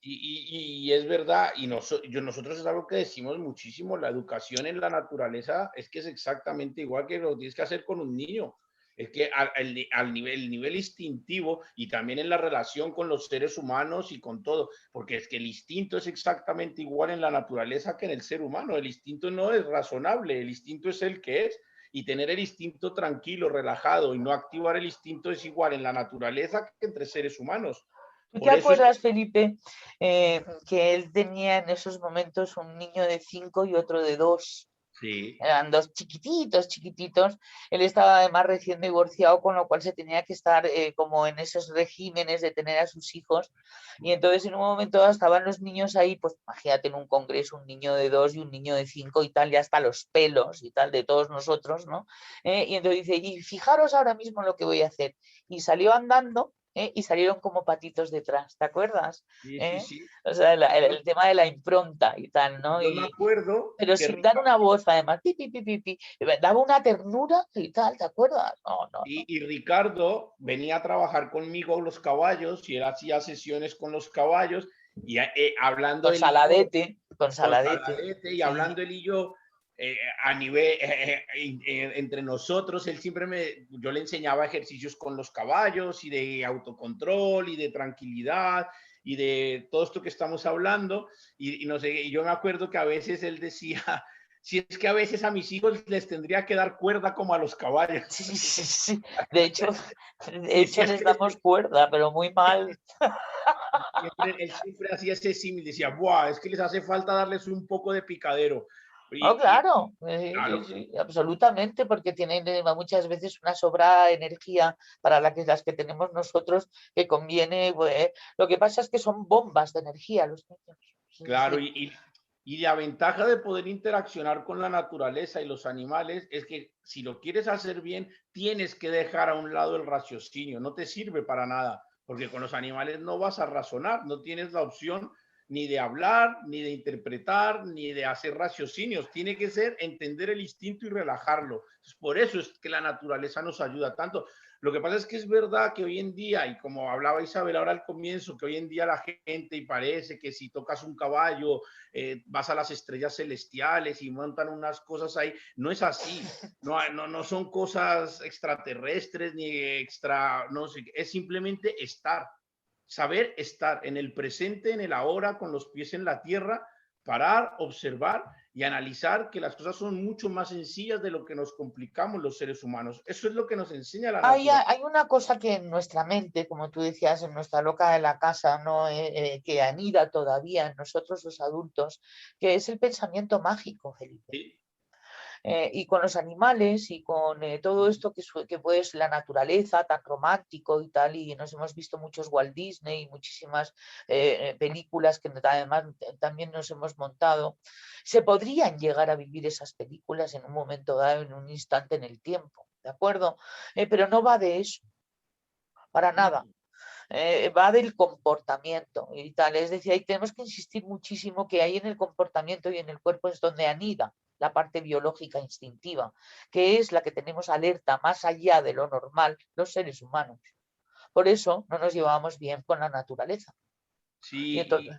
y es verdad, y nosotros es algo que decimos muchísimo, la educación en la naturaleza es que es exactamente igual que lo tienes que hacer con un niño. Es que el nivel instintivo y también en la relación con los seres humanos y con todo, porque es que el instinto es exactamente igual en la naturaleza que en el ser humano. El instinto no es razonable, el instinto es el que es. Y tener el instinto tranquilo, relajado y no activar el instinto es igual en la naturaleza que entre seres humanos. ¿Tú te Por eso es acuerdas, Felipe, que él tenía en esos momentos un niño de 5 y otro de 2? sí. Eran dos chiquititos, chiquititos. Él estaba además recién divorciado, con lo cual se tenía que estar como en esos regímenes de tener a sus hijos. Y entonces en un momento dado estaban los niños ahí, pues imagínate en un congreso, un niño de 2 y un niño de 5 y tal, ya hasta los pelos y tal de todos nosotros, ¿no? Y entonces dice, y fijaros ahora mismo lo que voy a hacer. Y salió andando. Y salieron como patitos detrás, ¿te acuerdas? Sí, sí, sí. O sea, el tema de la impronta y tal, ¿no? Yo me acuerdo Pero que sin dar una voz, además, pi, pi, pi, pi, pi, daba una ternura y tal, ¿te acuerdas? No, no, no. y Ricardo venía a trabajar conmigo los caballos y él hacía sesiones con los caballos y hablando Con él y yo, Saladete, con con Saladete. Saladete y Sí. hablando él y yo a nivel entre nosotros, yo le enseñaba ejercicios con los caballos y de autocontrol y de tranquilidad y de todo esto que estamos hablando y no sé, y yo me acuerdo que a veces él decía, si es que a veces a mis hijos les tendría que dar cuerda como a los caballos. Sí, sí, sí. De hecho Decía les que damos cuerda, pero muy mal. él siempre hacía ese símil, decía, buah, es que les hace falta darles un poco de picadero. Oh, claro, Claro, sí, absolutamente, porque tienen muchas veces una sobrada energía para las que tenemos nosotros que conviene. Pues, lo que pasa es que son bombas de energía los niños. claro, Sí. y la ventaja de poder interaccionar con la naturaleza y los animales es que si lo quieres hacer bien, tienes que dejar a un lado el raciocinio, no te sirve para nada, porque con los animales no vas a razonar, no tienes la opción ni de hablar, ni de interpretar, ni de hacer raciocinios, tiene que ser entender el instinto y relajarlo. Por eso es que la naturaleza nos ayuda tanto. Lo que pasa es que es verdad que hoy en día, y como hablaba Isabel ahora al comienzo, que hoy en día la gente y parece que si tocas un caballo, vas a las estrellas celestiales y montan unas cosas ahí. No es así. No son cosas extraterrestres ni extra, no sé, es simplemente estar. Saber estar en el presente, en el ahora, con los pies en la tierra, parar, observar y analizar que las cosas son mucho más sencillas de lo que nos complicamos los seres humanos. Eso es lo que nos enseña la naturaleza. Hay una cosa que en nuestra mente, como tú decías, en nuestra loca de la casa, ¿no? Que anida todavía en nosotros los adultos, que es el pensamiento mágico, Felipe. ¿Sí? Y con los animales y con todo esto que puede ser la naturaleza tan romántico y tal, y nos hemos visto muchos Walt Disney y muchísimas películas que además también nos hemos montado, se podrían llegar a vivir esas películas en un momento dado, en un instante en el tiempo, ¿de acuerdo? Pero no va de eso, para nada. Va del comportamiento y tal, es decir, ahí tenemos que insistir muchísimo que hay en el comportamiento y en el cuerpo es donde anida la parte biológica instintiva, que es la que tenemos alerta más allá de lo normal los seres humanos. Por eso no nos llevamos bien con la naturaleza. Y entonces,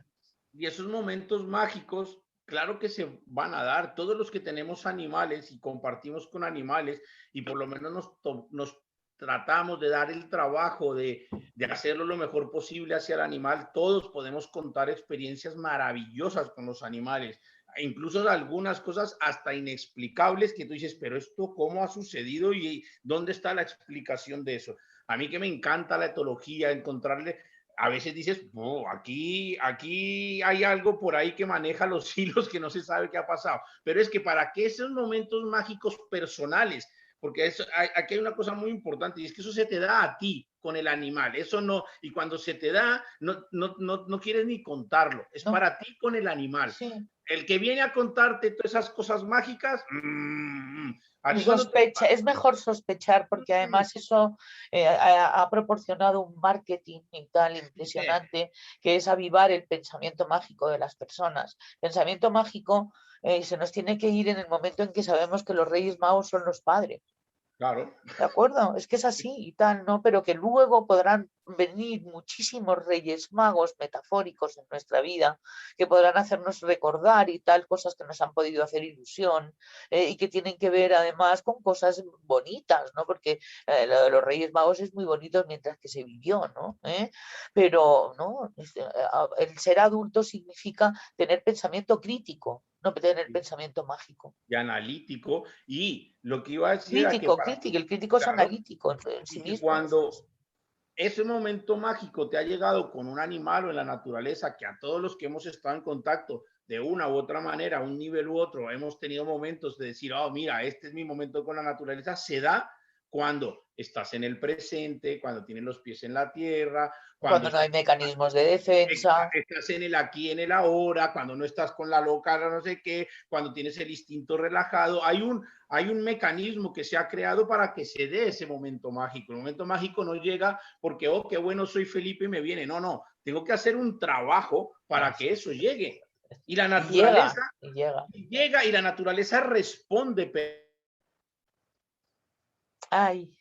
Y esos momentos mágicos, claro que se van a dar. Todos los que tenemos animales y compartimos con animales y por lo menos nos tratamos de dar el trabajo de hacerlo lo mejor posible hacia el animal, todos podemos contar experiencias maravillosas con los animales. Incluso algunas cosas hasta inexplicables que tú dices, pero esto cómo ha sucedido y dónde está la explicación de eso. A mí que me encanta la etología, encontrarle, a veces dices, oh, aquí hay algo por ahí que maneja los hilos que no se sabe qué ha pasado. Pero es que para que esos momentos mágicos personales, porque aquí hay una cosa muy importante y es que eso se te da a ti con el animal, eso no, y cuando se te da, no quieres ni contarlo, es no, para ti con el animal. sí. El que viene a contarte todas esas cosas mágicas, a ti cuando Sospecha, es mejor sospechar porque además eso ha proporcionado un marketing y tal impresionante que es avivar el pensamiento mágico de las personas. Pensamiento mágico se nos tiene que ir en el momento en que sabemos que los Reyes Magos son los padres. Claro. ¿De acuerdo? Es que es así y tal, ¿no? Pero que luego podrán venir muchísimos Reyes Magos metafóricos en nuestra vida, que podrán hacernos recordar y tal, cosas que nos han podido hacer ilusión y que tienen que ver además con cosas bonitas, ¿no? Porque lo de los Reyes Magos es muy bonito mientras que se vivió, ¿no? Pero, ¿no? El ser adulto significa tener pensamiento crítico, no tener pensamiento mágico. Y analítico, y lo que iba a decir era que Crítico, el crítico es claro, analítico en sí y que mismo. cuando ese momento mágico te ha llegado con un animal o en la naturaleza, que a todos los que hemos estado en contacto de una u otra manera, un nivel u otro, hemos tenido momentos de decir, oh, mira, este es mi momento con la naturaleza, se da cuando estás en el presente, cuando tienes los pies en la tierra, Cuando no hay mecanismos de defensa. estás en el aquí, en el ahora, cuando no estás con la loca, no sé qué, cuando tienes el instinto relajado. Hay un mecanismo que se ha creado para que se dé ese momento mágico. El momento mágico no llega porque, oh, qué bueno, soy Felipe y me viene. No, no, tengo que hacer un trabajo para que eso llegue. Y la naturaleza llega y la naturaleza responde. Ay.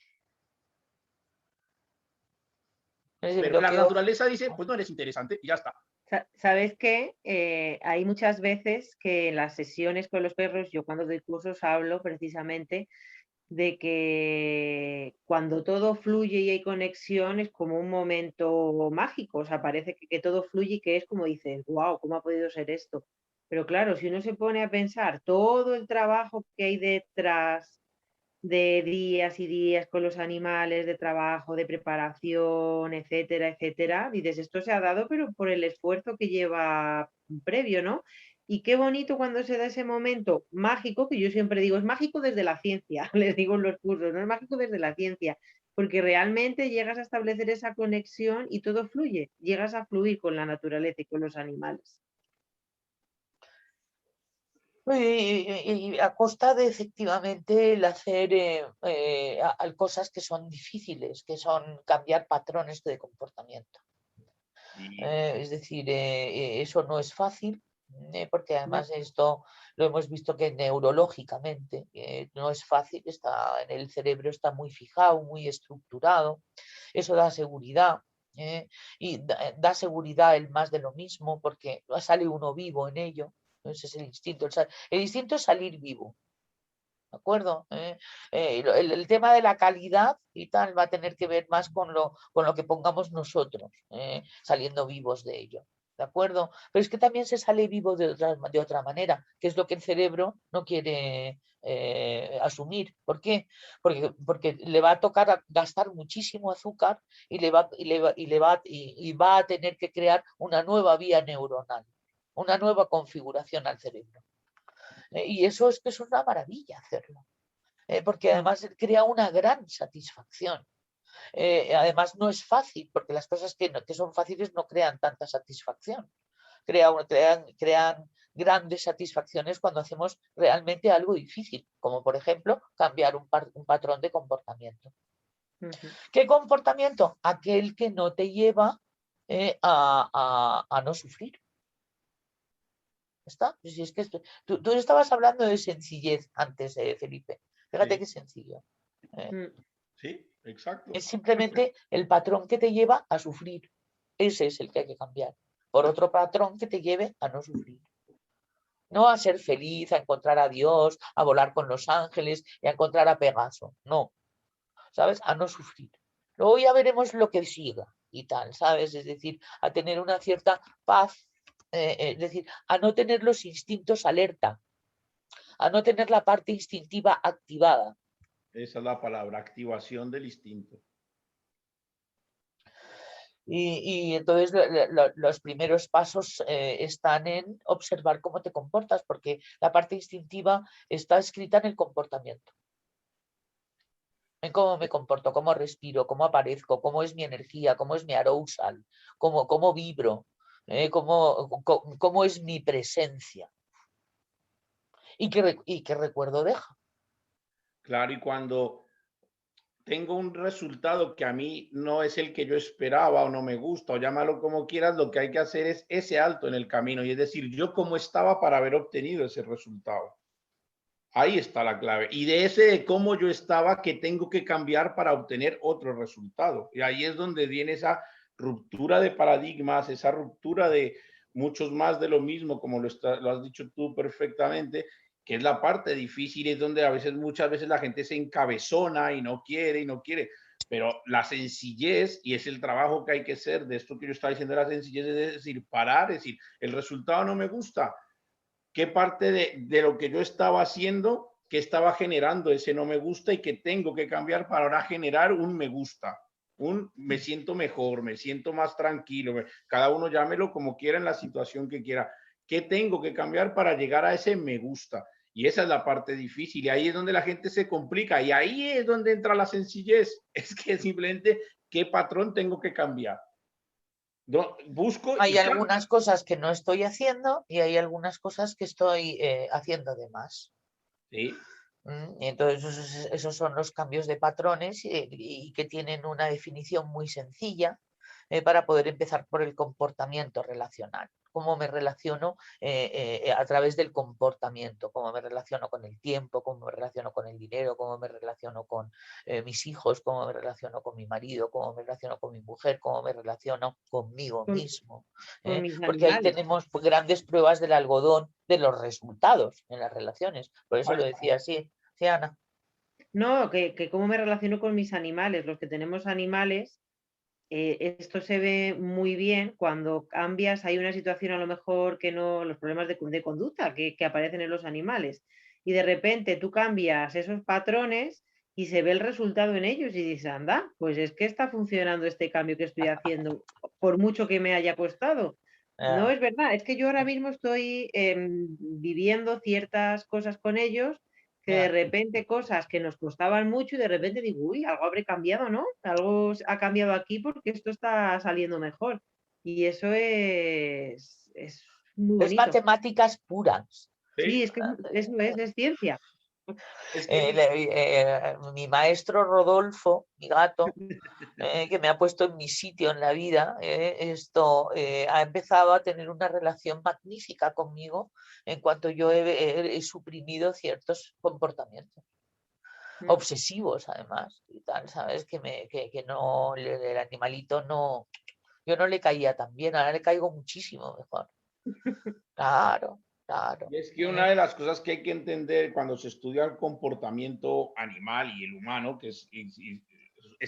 Pero la naturaleza dice, pues no eres interesante y ya está. ¿Sabes qué? Hay muchas veces que en las sesiones con los perros, yo cuando doy cursos hablo precisamente de que cuando todo fluye y hay conexión es como un momento mágico, o sea, parece que todo fluye y que es como dices, wow, ¿cómo ha podido ser esto? Pero claro, si uno se pone a pensar todo el trabajo que hay detrás de días y días con los animales, de trabajo, de preparación, etcétera, etcétera. Dices, esto se ha dado, pero por el esfuerzo que lleva previo, ¿no? Y qué bonito cuando se da ese momento mágico, que yo siempre digo, es mágico desde la ciencia, les digo en los cursos, no es mágico desde la ciencia, porque realmente llegas a establecer esa conexión y todo fluye, llegas a fluir con la naturaleza y con los animales. Y a costa de efectivamente el hacer cosas que son difíciles, que son cambiar patrones de comportamiento. Es decir, eso no es fácil, porque además esto lo hemos visto que neurológicamente no es fácil, está en el cerebro, está muy fijado, muy estructurado, eso da seguridad. Y da seguridad el más de lo mismo porque sale uno vivo en ello. Ese es el instinto. El instinto es salir vivo. ¿De acuerdo? El tema de la calidad y tal va a tener que ver más con lo que pongamos nosotros, saliendo vivos de ello. ¿De acuerdo? Pero es que también se sale vivo de otra manera, que es lo que el cerebro no quiere asumir. ¿Por qué? Porque le va a tocar gastar muchísimo azúcar y va a tener que crear una nueva vía neuronal, una nueva configuración al cerebro. Y eso es que es una maravilla hacerlo, porque además crea una gran satisfacción. Además no es fácil, porque las cosas que son fáciles no crean tanta satisfacción. Crean grandes satisfacciones cuando hacemos realmente algo difícil, como por ejemplo cambiar un patrón de comportamiento. ¿Qué comportamiento? Aquel que no te lleva a no sufrir. ¿Está? Si es que tú estabas hablando de sencillez antes, Felipe. Fíjate qué sencillo. Sí, exacto. Es simplemente el patrón que te lleva a sufrir. Ese es el que hay que cambiar. Por otro patrón que te lleve a no sufrir. No a ser feliz, a encontrar a Dios, a volar con los ángeles y a encontrar a Pegaso. No. ¿Sabes? A no sufrir. Luego ya veremos lo que siga y tal, ¿sabes? Es decir, a tener una cierta paz. Es decir, a no tener los instintos alerta, a no tener la parte instintiva activada. Esa es la palabra, activación del instinto. Y entonces los primeros pasos están en observar cómo te comportas, porque la parte instintiva está escrita en el comportamiento. En cómo me comporto, cómo respiro, cómo aparezco, cómo es mi energía, cómo es mi arousal, cómo vibro, cómo es mi presencia. ¿Y qué recuerdo deja? Claro, y cuando tengo un resultado que a mí no es el que yo esperaba o no me gusta o llámalo como quieras, lo que hay que hacer es ese alto en el camino y es decir, yo cómo estaba para haber obtenido ese resultado. Ahí está la clave. Y de ese de cómo yo estaba, que tengo que cambiar para obtener otro resultado. Y ahí es donde viene esa ruptura de paradigmas, esa ruptura de muchos más de lo mismo, como lo has dicho tú perfectamente, que es la parte difícil, es donde a veces, muchas veces la gente se encabezona y no quiere. Pero la sencillez, y es el trabajo que hay que hacer de esto que yo estaba diciendo, la sencillez es decir, parar, es decir, el resultado no me gusta, qué parte de lo que yo estaba haciendo, que estaba generando ese no me gusta y que tengo que cambiar para ahora generar un me gusta, un me siento mejor, me siento más tranquilo, cada uno llámelo como quiera en la situación que quiera. ¿Qué tengo que cambiar para llegar a ese me gusta? Y esa es la parte difícil y ahí es donde la gente se complica y ahí es donde entra la sencillez. Es que simplemente qué patrón tengo que cambiar. Busco Hay y algunas cosas que no estoy haciendo y hay algunas cosas que estoy haciendo de más. sí. Y entonces esos son los cambios de patrones y que tienen una definición muy sencilla para poder empezar por el comportamiento relacional. Cómo me relaciono a través del comportamiento, cómo me relaciono con el tiempo, cómo me relaciono con el dinero, cómo me relaciono con mis hijos, cómo me relaciono con mi marido, cómo me relaciono con mi mujer, cómo me relaciono conmigo mismo. con mis Porque ahí animales. tenemos grandes pruebas del algodón de los resultados en las relaciones. Por eso lo decía así. Sí, Ana. No, que cómo me relaciono con mis animales. Los que tenemos animales, esto se ve muy bien cuando cambias, hay una situación a lo mejor que no, los problemas de conducta que aparecen en los animales. Y de repente tú cambias esos patrones y se ve el resultado en ellos y dices, anda, pues es que está funcionando este cambio que estoy haciendo, por mucho que me haya costado. No es verdad, es que yo ahora mismo estoy viviendo ciertas cosas con ellos que de repente cosas que nos costaban mucho y de repente digo, uy, algo habré cambiado, ¿no? Algo ha cambiado aquí porque esto está saliendo mejor. Y eso es muy Es bonito. matemáticas puras. Sí, es que eso es ciencia. Es que Mi maestro Rodolfo, mi gato, que me ha puesto en mi sitio en la vida, ha empezado a tener una relación magnífica conmigo en cuanto yo he suprimido ciertos comportamientos obsesivos, además, y tal, ¿sabes? Que no, el animalito no, yo no le caía tan bien, ahora le caigo muchísimo mejor. Claro, claro. Y es que una de las cosas que hay que entender cuando se estudia el comportamiento animal y el humano, que es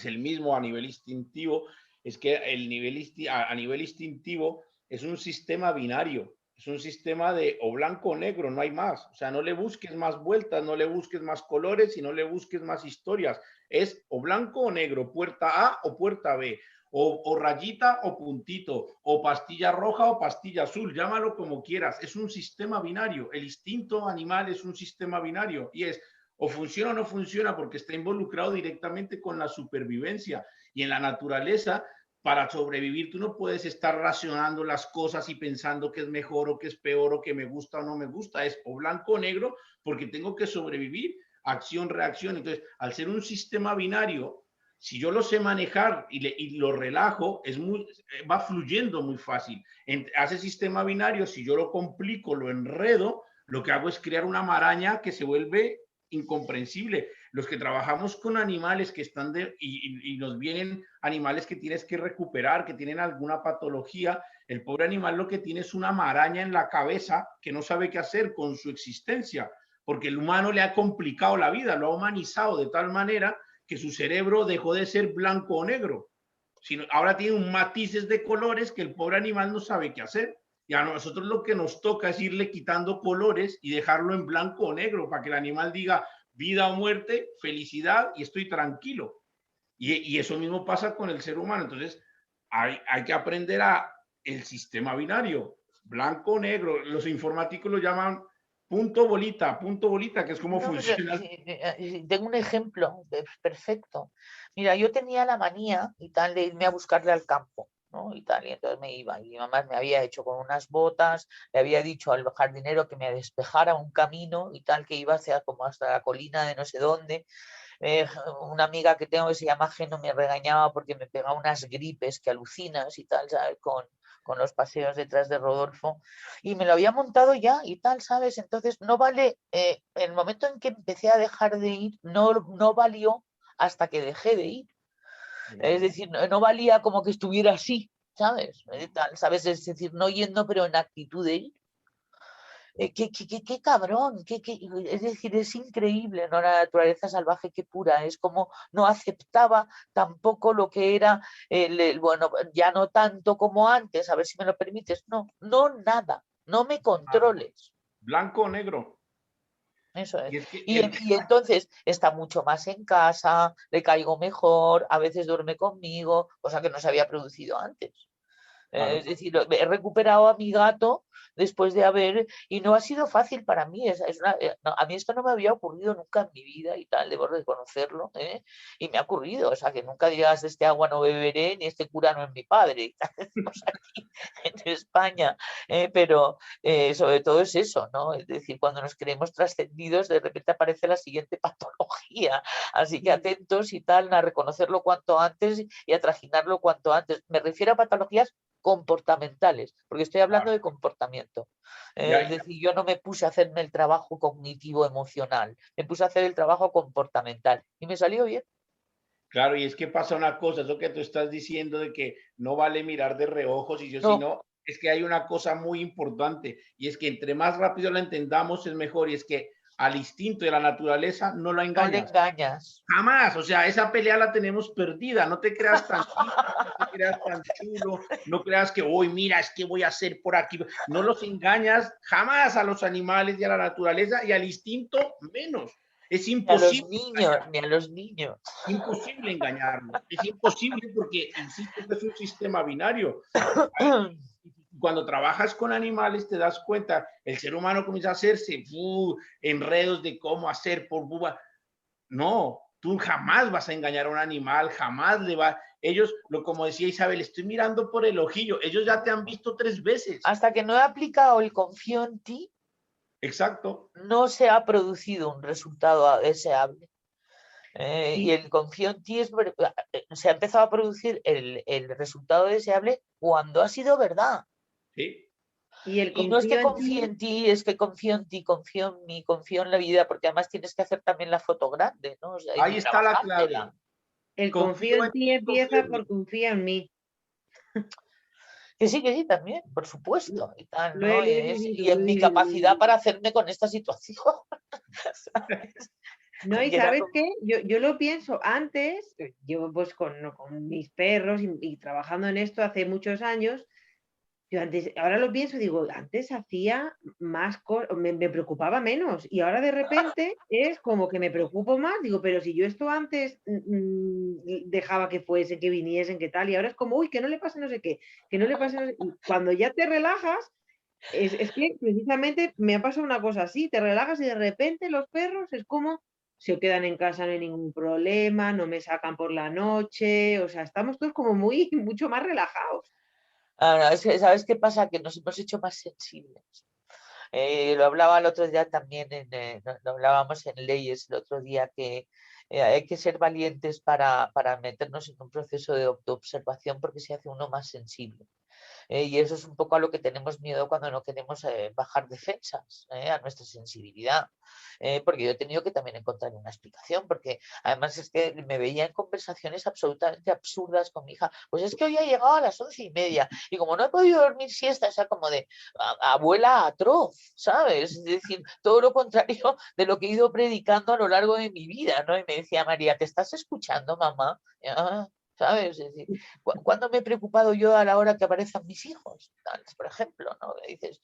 el mismo a nivel instintivo, es que a nivel instintivo es un sistema binario, es un sistema de o blanco o negro, no hay más. O sea, no le busques más vueltas, no le busques más colores y no le busques más historias. Es o blanco o negro, puerta A o puerta B. O rayita o puntito, o pastilla roja o pastilla azul, llámalo como quieras, es un sistema binario, el instinto animal es un sistema binario y es o funciona o no funciona porque está involucrado directamente con la supervivencia y en la naturaleza. Para sobrevivir tú no puedes estar racionando las cosas y pensando que es mejor o que es peor o que me gusta o no me gusta, es o blanco o negro porque tengo que sobrevivir, acción, reacción. Entonces, al ser un sistema binario, si yo lo sé manejar y lo relajo, va fluyendo muy fácil. A ese sistema binario, si yo lo complico, lo enredo, lo que hago es crear una maraña que se vuelve incomprensible. Los que trabajamos con animales que están y nos vienen animales que tienes que recuperar, que tienen alguna patología, el pobre animal lo que tiene es una maraña en la cabeza que no sabe qué hacer con su existencia, porque el humano le ha complicado la vida, lo ha humanizado de tal manera que su cerebro dejó de ser blanco o negro, sino ahora tiene un matices de colores que el pobre animal no sabe qué hacer. Y a nosotros lo que nos toca es irle quitando colores y dejarlo en blanco o negro para que el animal diga vida o muerte, felicidad y estoy tranquilo. Y eso mismo pasa con el ser humano. Entonces hay que aprender el sistema binario, blanco o negro. Los informáticos lo llaman punto bolita, que es como No, funciona. tengo un ejemplo perfecto. Mira, yo tenía la manía y tal de irme a buscarle al campo, ¿no? Y tal, y entonces me iba. Y mi mamá me había hecho con unas botas, le había dicho al jardinero que me despejara un camino y tal, que iba hacia como hasta la colina de no sé dónde. Eh, una amiga que tengo que se llama Geno me regañaba porque me pegaba unas gripes que alucinas y tal, ¿sabes? Con los paseos detrás de Rodolfo, y me lo había montado ya y tal, ¿sabes? Entonces no vale, el momento en que empecé a dejar de ir, no valió hasta que dejé de ir. Es decir, no valía como que estuviera así, ¿sabes? Tal, ¿sabes? Es decir, no yendo, pero en actitud de ir. Qué cabrón, es decir, es increíble, ¿no? La naturaleza salvaje, qué pura, es como no aceptaba tampoco lo que era, bueno, ya no tanto como antes, a ver si me lo permites, no nada, no me controles. Blanco o negro. Eso es. Y es que Y entonces está mucho más en casa, le caigo mejor, a veces duerme conmigo, cosa que no se había producido antes. claro. Es decir, he recuperado a mi gato después de haber, y no ha sido fácil para mí, a mí esto no me había ocurrido nunca en mi vida y tal, debo reconocerlo, ¿eh? Y me ha ocurrido, o sea, que nunca digas de este agua no beberé, ni este cura no es mi padre, y tal, decimos aquí en España, pero sobre todo es eso, ¿no? Es decir, cuando nos creemos trascendidos, de repente aparece la siguiente patología, así que atentos y tal, a reconocerlo cuanto antes y a trajinarlo cuanto antes. Me refiero a patologías comportamentales, porque estoy hablando de comportamiento. Es decir, yo no me puse a hacerme el trabajo cognitivo emocional, me puse a hacer el trabajo comportamental y me salió bien. Claro, y es que pasa una cosa, eso que tú estás diciendo de que no vale mirar de reojos y yo si no, es que hay una cosa muy importante y es que entre más rápido la entendamos es mejor y es que al instinto de la naturaleza no la No le engañas. engañas. Jamás, o sea, esa pelea la tenemos perdida, no te creas tan listo, no te creas tan chulo, no creas que, hoy mira, es que voy a hacer por aquí, no los engañas jamás a los animales y a la naturaleza y al instinto menos, es Ni a los imposible niños, engañarlo. ni a los niños. Imposible engañarlo, es imposible porque, insisto, que es un sistema binario. Cuando trabajas con animales te das cuenta, el ser humano comienza a hacerse enredos de cómo hacer por buba. No, tú jamás vas a engañar a un animal, jamás le va. Ellos, como decía Isabel, estoy mirando por el ojillo, ellos ya te han visto 3 veces. Hasta que no he aplicado el confío en ti, Exacto. no se ha producido un resultado deseable. Sí. Y el confío en ti se ha empezado a producir el resultado deseable cuando ha sido verdad. Sí. Y el Y no es que confío en confíe ti, en ti, es que confío en ti, confío en mí, confío en la vida, porque además tienes que hacer también la foto grande, ¿no? O sea, Ahí y está la trabajártela. clave. el confío Confío en en ti ti, confío empieza en por mí. confía en mí. Que sí, también, por supuesto, y tal, Lo he, ¿no? lo he Y vivido, lo en he mi vivido. capacidad para hacerme con esta situación. ¿Sabes? No, y Que era sabes como- qué, yo lo pienso antes, yo pues con mis perros y trabajando en esto hace muchos años, yo antes, ahora lo pienso, digo, antes hacía más cosas, me preocupaba menos y ahora de repente es como que me preocupo más, digo, pero si yo esto antes dejaba que fuese, que viniesen, que tal, y ahora es como, uy, que no le pase no sé qué, que no le pase no sé qué. Y cuando ya te relajas, es que precisamente me ha pasado una cosa así, te relajas y de repente los perros es como se quedan en casa, no hay ningún problema, no me sacan por la noche, o sea, estamos todos como muy, mucho más relajados. Ahora, es que, ¿sabes qué pasa? Que nos hemos hecho más sensibles. Lo hablaba el otro día también, lo hablábamos en leyes el otro día, que hay que ser valientes para meternos en un proceso de observación porque se hace uno más sensible. Y eso es un poco a lo que tenemos miedo cuando no queremos bajar defensas a nuestra sensibilidad. Porque yo he tenido que también encontrar una explicación, porque además es que me veía en conversaciones absolutamente absurdas con mi hija. Pues es que hoy ha llegado a las 11:30 y como no he podido dormir siesta, o sea, como de abuela atroz, ¿sabes? Es decir, todo lo contrario de lo que he ido predicando a lo largo de mi vida, ¿no? Y me decía María, ¿te estás escuchando, mamá? Ah, ¿sabes? Es decir, ¿cuándo me he preocupado yo a la hora que aparezcan mis hijos? Por ejemplo, ¿no? Que dices,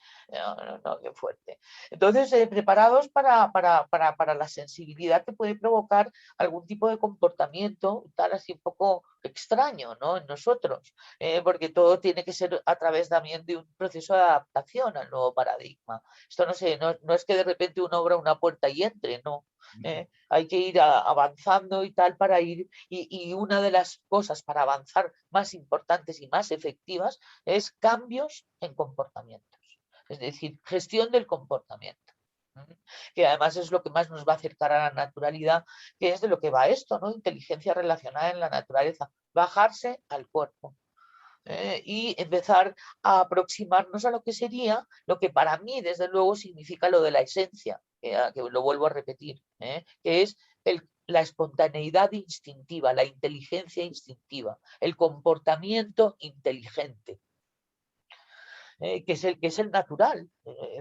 no, qué fuerte. Entonces, preparados para la sensibilidad que puede provocar algún tipo de comportamiento tal así un poco extraño, ¿no? En nosotros, porque todo tiene que ser a través también de un proceso de adaptación al nuevo paradigma. Esto no es que de repente uno abra una puerta y entre, no. Hay que ir avanzando y tal para ir, y una de las cosas para avanzar más importantes y más efectivas es cambios en comportamientos, es decir, gestión del comportamiento, que además es lo que más nos va a acercar a la naturalidad, que es de lo que va esto, ¿no? Inteligencia relacionada en la naturaleza, bajarse al cuerpo. Y empezar a aproximarnos a lo que sería, lo que para mí desde luego significa lo de la esencia, que lo vuelvo a repetir, que es la espontaneidad instintiva, la inteligencia instintiva, el comportamiento inteligente. Que es el natural.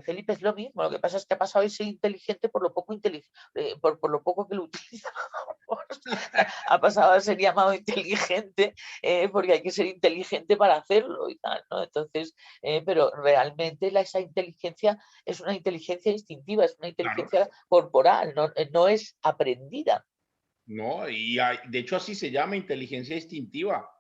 Felipe, es lo mismo, lo que pasa es que ha pasado a ser inteligente por lo poco, por lo poco que lo utiliza. Ha pasado a ser llamado inteligente porque hay que ser inteligente para hacerlo y tal, ¿no? Entonces, pero realmente esa inteligencia es una inteligencia instintiva, es una inteligencia corporal, no es aprendida. No, y de hecho así se llama inteligencia instintiva.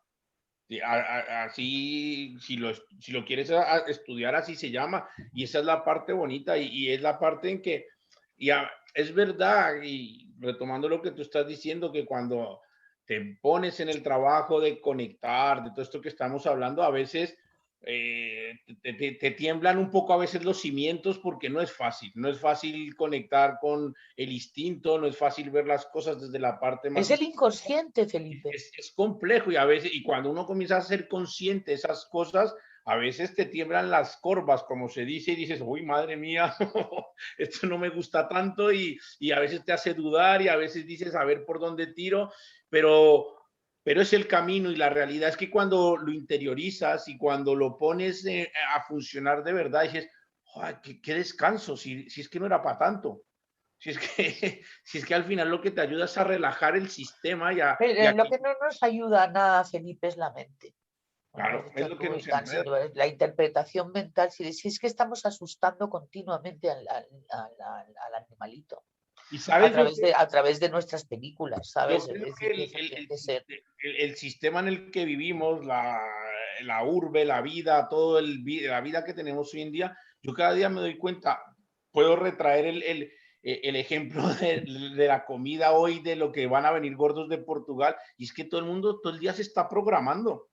Así, si lo quieres estudiar, así se llama. Y esa es la parte bonita y es la parte en que, es verdad, y retomando lo que tú estás diciendo, que cuando te pones en el trabajo de conectar, de todo esto que estamos hablando, a veces te tiemblan un poco a veces los cimientos porque no es fácil conectar con el instinto, no es fácil ver las cosas desde la parte más... Es el inconsciente, Felipe. Es complejo y a veces, y cuando uno comienza a ser consciente de esas cosas, a veces te tiemblan las corvas, como se dice, y dices, uy, madre mía, esto no me gusta tanto, y a veces te hace dudar, y a veces dices, a ver por dónde tiro, pero es el camino, y la realidad es que cuando lo interiorizas y cuando lo pones a funcionar de verdad, dices, qué descanso, si es que no era para tanto. Si es que al final lo que te ayuda es a relajar el sistema Pero lo que no nos ayuda a nada, Felipe, es la mente. Claro, es lo que nos enreda. La interpretación mental, si es que estamos asustando continuamente al animalito. ¿Y sabes a través de nuestras películas, ¿sabes? Yo creo que el sistema en el que vivimos, la urbe, la vida, la vida que tenemos hoy en día, yo cada día me doy cuenta, puedo retraer el ejemplo de la comida hoy, de lo que van a venir gordos de Portugal, y es que todo el mundo todo el día se está programando,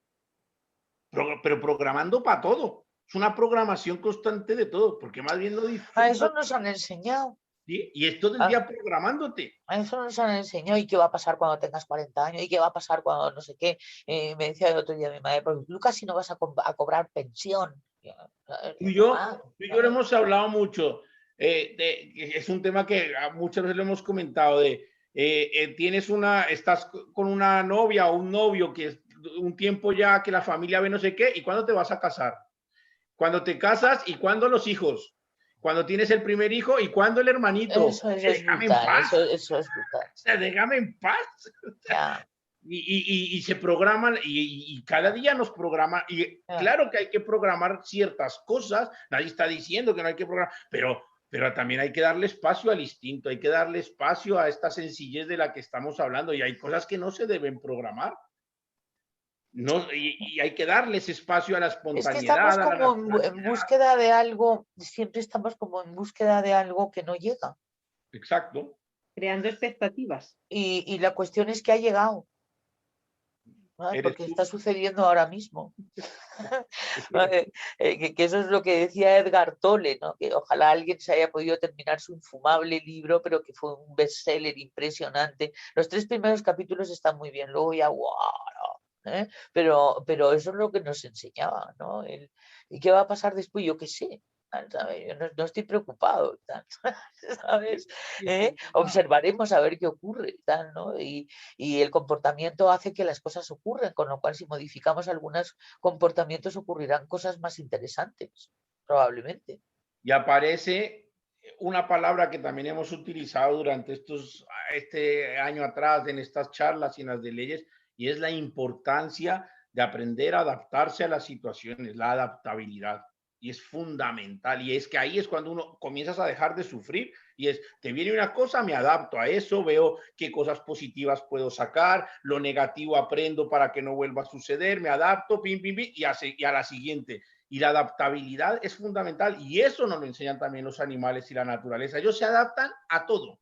pero programando para todo. Es una programación constante de todo, porque más bien lo disfrutas. A eso nos han enseñado. ¿Sí? Y es todo el día programándote. A eso nos han enseñado. ¿Y qué va a pasar cuando tengas 40 años? ¿Y qué va a pasar cuando no sé qué? Me decía el otro día mi madre, pues Lucas, si no vas a cobrar pensión. Tú y yo lo hemos hablado mucho. Es un tema que muchas veces lo hemos comentado. Estás con una novia o un novio que es un tiempo ya que la familia ve no sé qué, ¿y cuándo te vas a casar? Cuando te casas y cuándo los hijos. Cuando tienes el primer hijo y cuándo el hermanito. Eso es déjame brutal, en paz. Eso es brutal. O sea, déjame en paz. Ya. Y se programan y cada día nos programan. Y claro que hay que programar ciertas cosas. Nadie está diciendo que no hay que programar, pero también hay que darle espacio al instinto, hay que darle espacio a esta sencillez de la que estamos hablando. Y hay cosas que no se deben programar. No, y hay que darles espacio a la espontaneidad. Es que estamos como en búsqueda de algo, siempre estamos como en búsqueda de algo que no llega. Exacto. Creando expectativas. Y la cuestión es que ha llegado. Porque está sucediendo ahora mismo. Que eso es lo que decía Edgar Tolle, ¿no? Que ojalá alguien se haya podido terminar su infumable libro, pero que fue un bestseller impresionante. Los 3 primeros capítulos están muy bien, luego ya, wow, ¿no? Pero eso es lo que nos enseñaba, ¿no? ¿Y qué va a pasar después? Yo qué sé. ¿Sabes? Yo no estoy preocupado, ¿sabes? Observaremos a ver qué ocurre, ¿no? Y el comportamiento hace que las cosas ocurran, con lo cual si modificamos algunos comportamientos ocurrirán cosas más interesantes, probablemente. Y aparece una palabra que también hemos utilizado durante este año atrás en estas charlas y en las de leyes, y es la importancia de aprender a adaptarse a las situaciones, la adaptabilidad. Y es fundamental, y es que ahí es cuando uno comienzas a dejar de sufrir, y te viene una cosa, me adapto a eso, veo qué cosas positivas puedo sacar, lo negativo aprendo para que no vuelva a suceder, me adapto, y a la siguiente. Y la adaptabilidad es fundamental, y eso nos lo enseñan también los animales y la naturaleza. Ellos se adaptan a todo.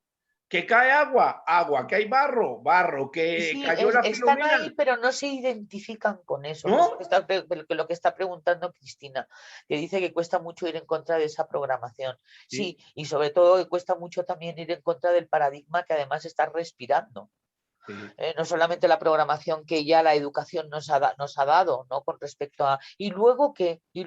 Que cae agua, agua, que hay barro, barro, que Sí, cayó la están ahí, Filomena, pero no se identifican con eso, que es ¿no? lo que está preguntando Cristina, que dice que cuesta mucho ir en contra de esa programación. Sí, y sobre todo que cuesta mucho también ir en contra del paradigma que además está respirando. Sí. No solamente la programación que ya la educación nos ha dado, ¿no? Con respecto a, y luego qué, y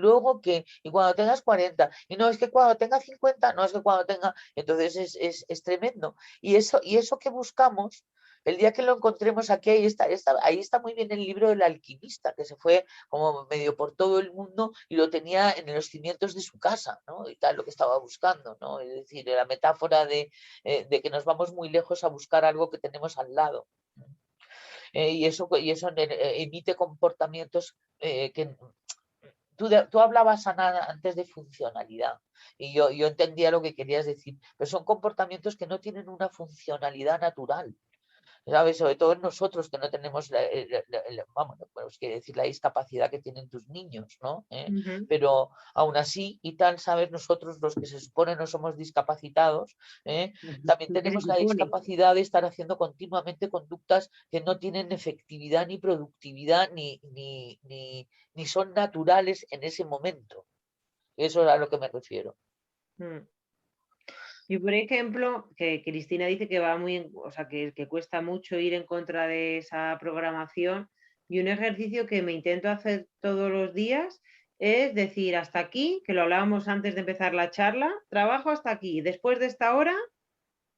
cuando tengas 40, y no es que cuando tenga 50, no es que cuando tenga, entonces es tremendo. Y eso que buscamos, el día que lo encontremos aquí, ahí está muy bien el libro del alquimista, que se fue como medio por todo el mundo y lo tenía en los cimientos de su casa, ¿no? Y tal, lo que estaba buscando, ¿no? Es decir, la metáfora de que nos vamos muy lejos a buscar algo que tenemos al lado. Y eso emite comportamientos que tú hablabas, Ana, antes de funcionalidad y yo entendía lo que querías decir, pero son comportamientos que no tienen una funcionalidad natural. ¿Sabes? Sobre todo nosotros que no tenemos vamos, pues, quiere decir la discapacidad que tienen tus niños, ¿no? Pero aún así y tal, ¿sabes? Nosotros los que se supone no somos discapacitados, también Lo que se tenemos la supone. discapacidad de estar haciendo continuamente conductas que no tienen efectividad ni productividad ni son naturales en ese momento. Eso es a lo que me refiero. Y por ejemplo, que Cristina dice que va muy, o sea, que cuesta mucho ir en contra de esa programación, y un ejercicio que me intento hacer todos los días es decir, hasta aquí, que lo hablábamos antes de empezar la charla, trabajo hasta aquí, después de esta hora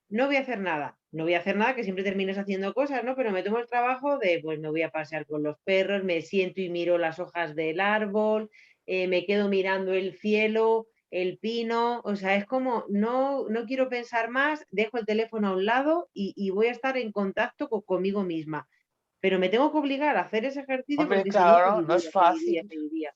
no voy a hacer nada. No voy a hacer nada, que siempre termines haciendo cosas, ¿no? Pero me tomo el trabajo de, pues me voy a pasear con los perros, me siento y miro las hojas del árbol, me quedo mirando el cielo, el pino, o sea, es como, no quiero pensar más, dejo el teléfono a un lado y voy a estar en contacto conmigo misma. Pero me tengo que obligar a hacer ese ejercicio Hombre, porque si no, claro, no es fácil. seguiría.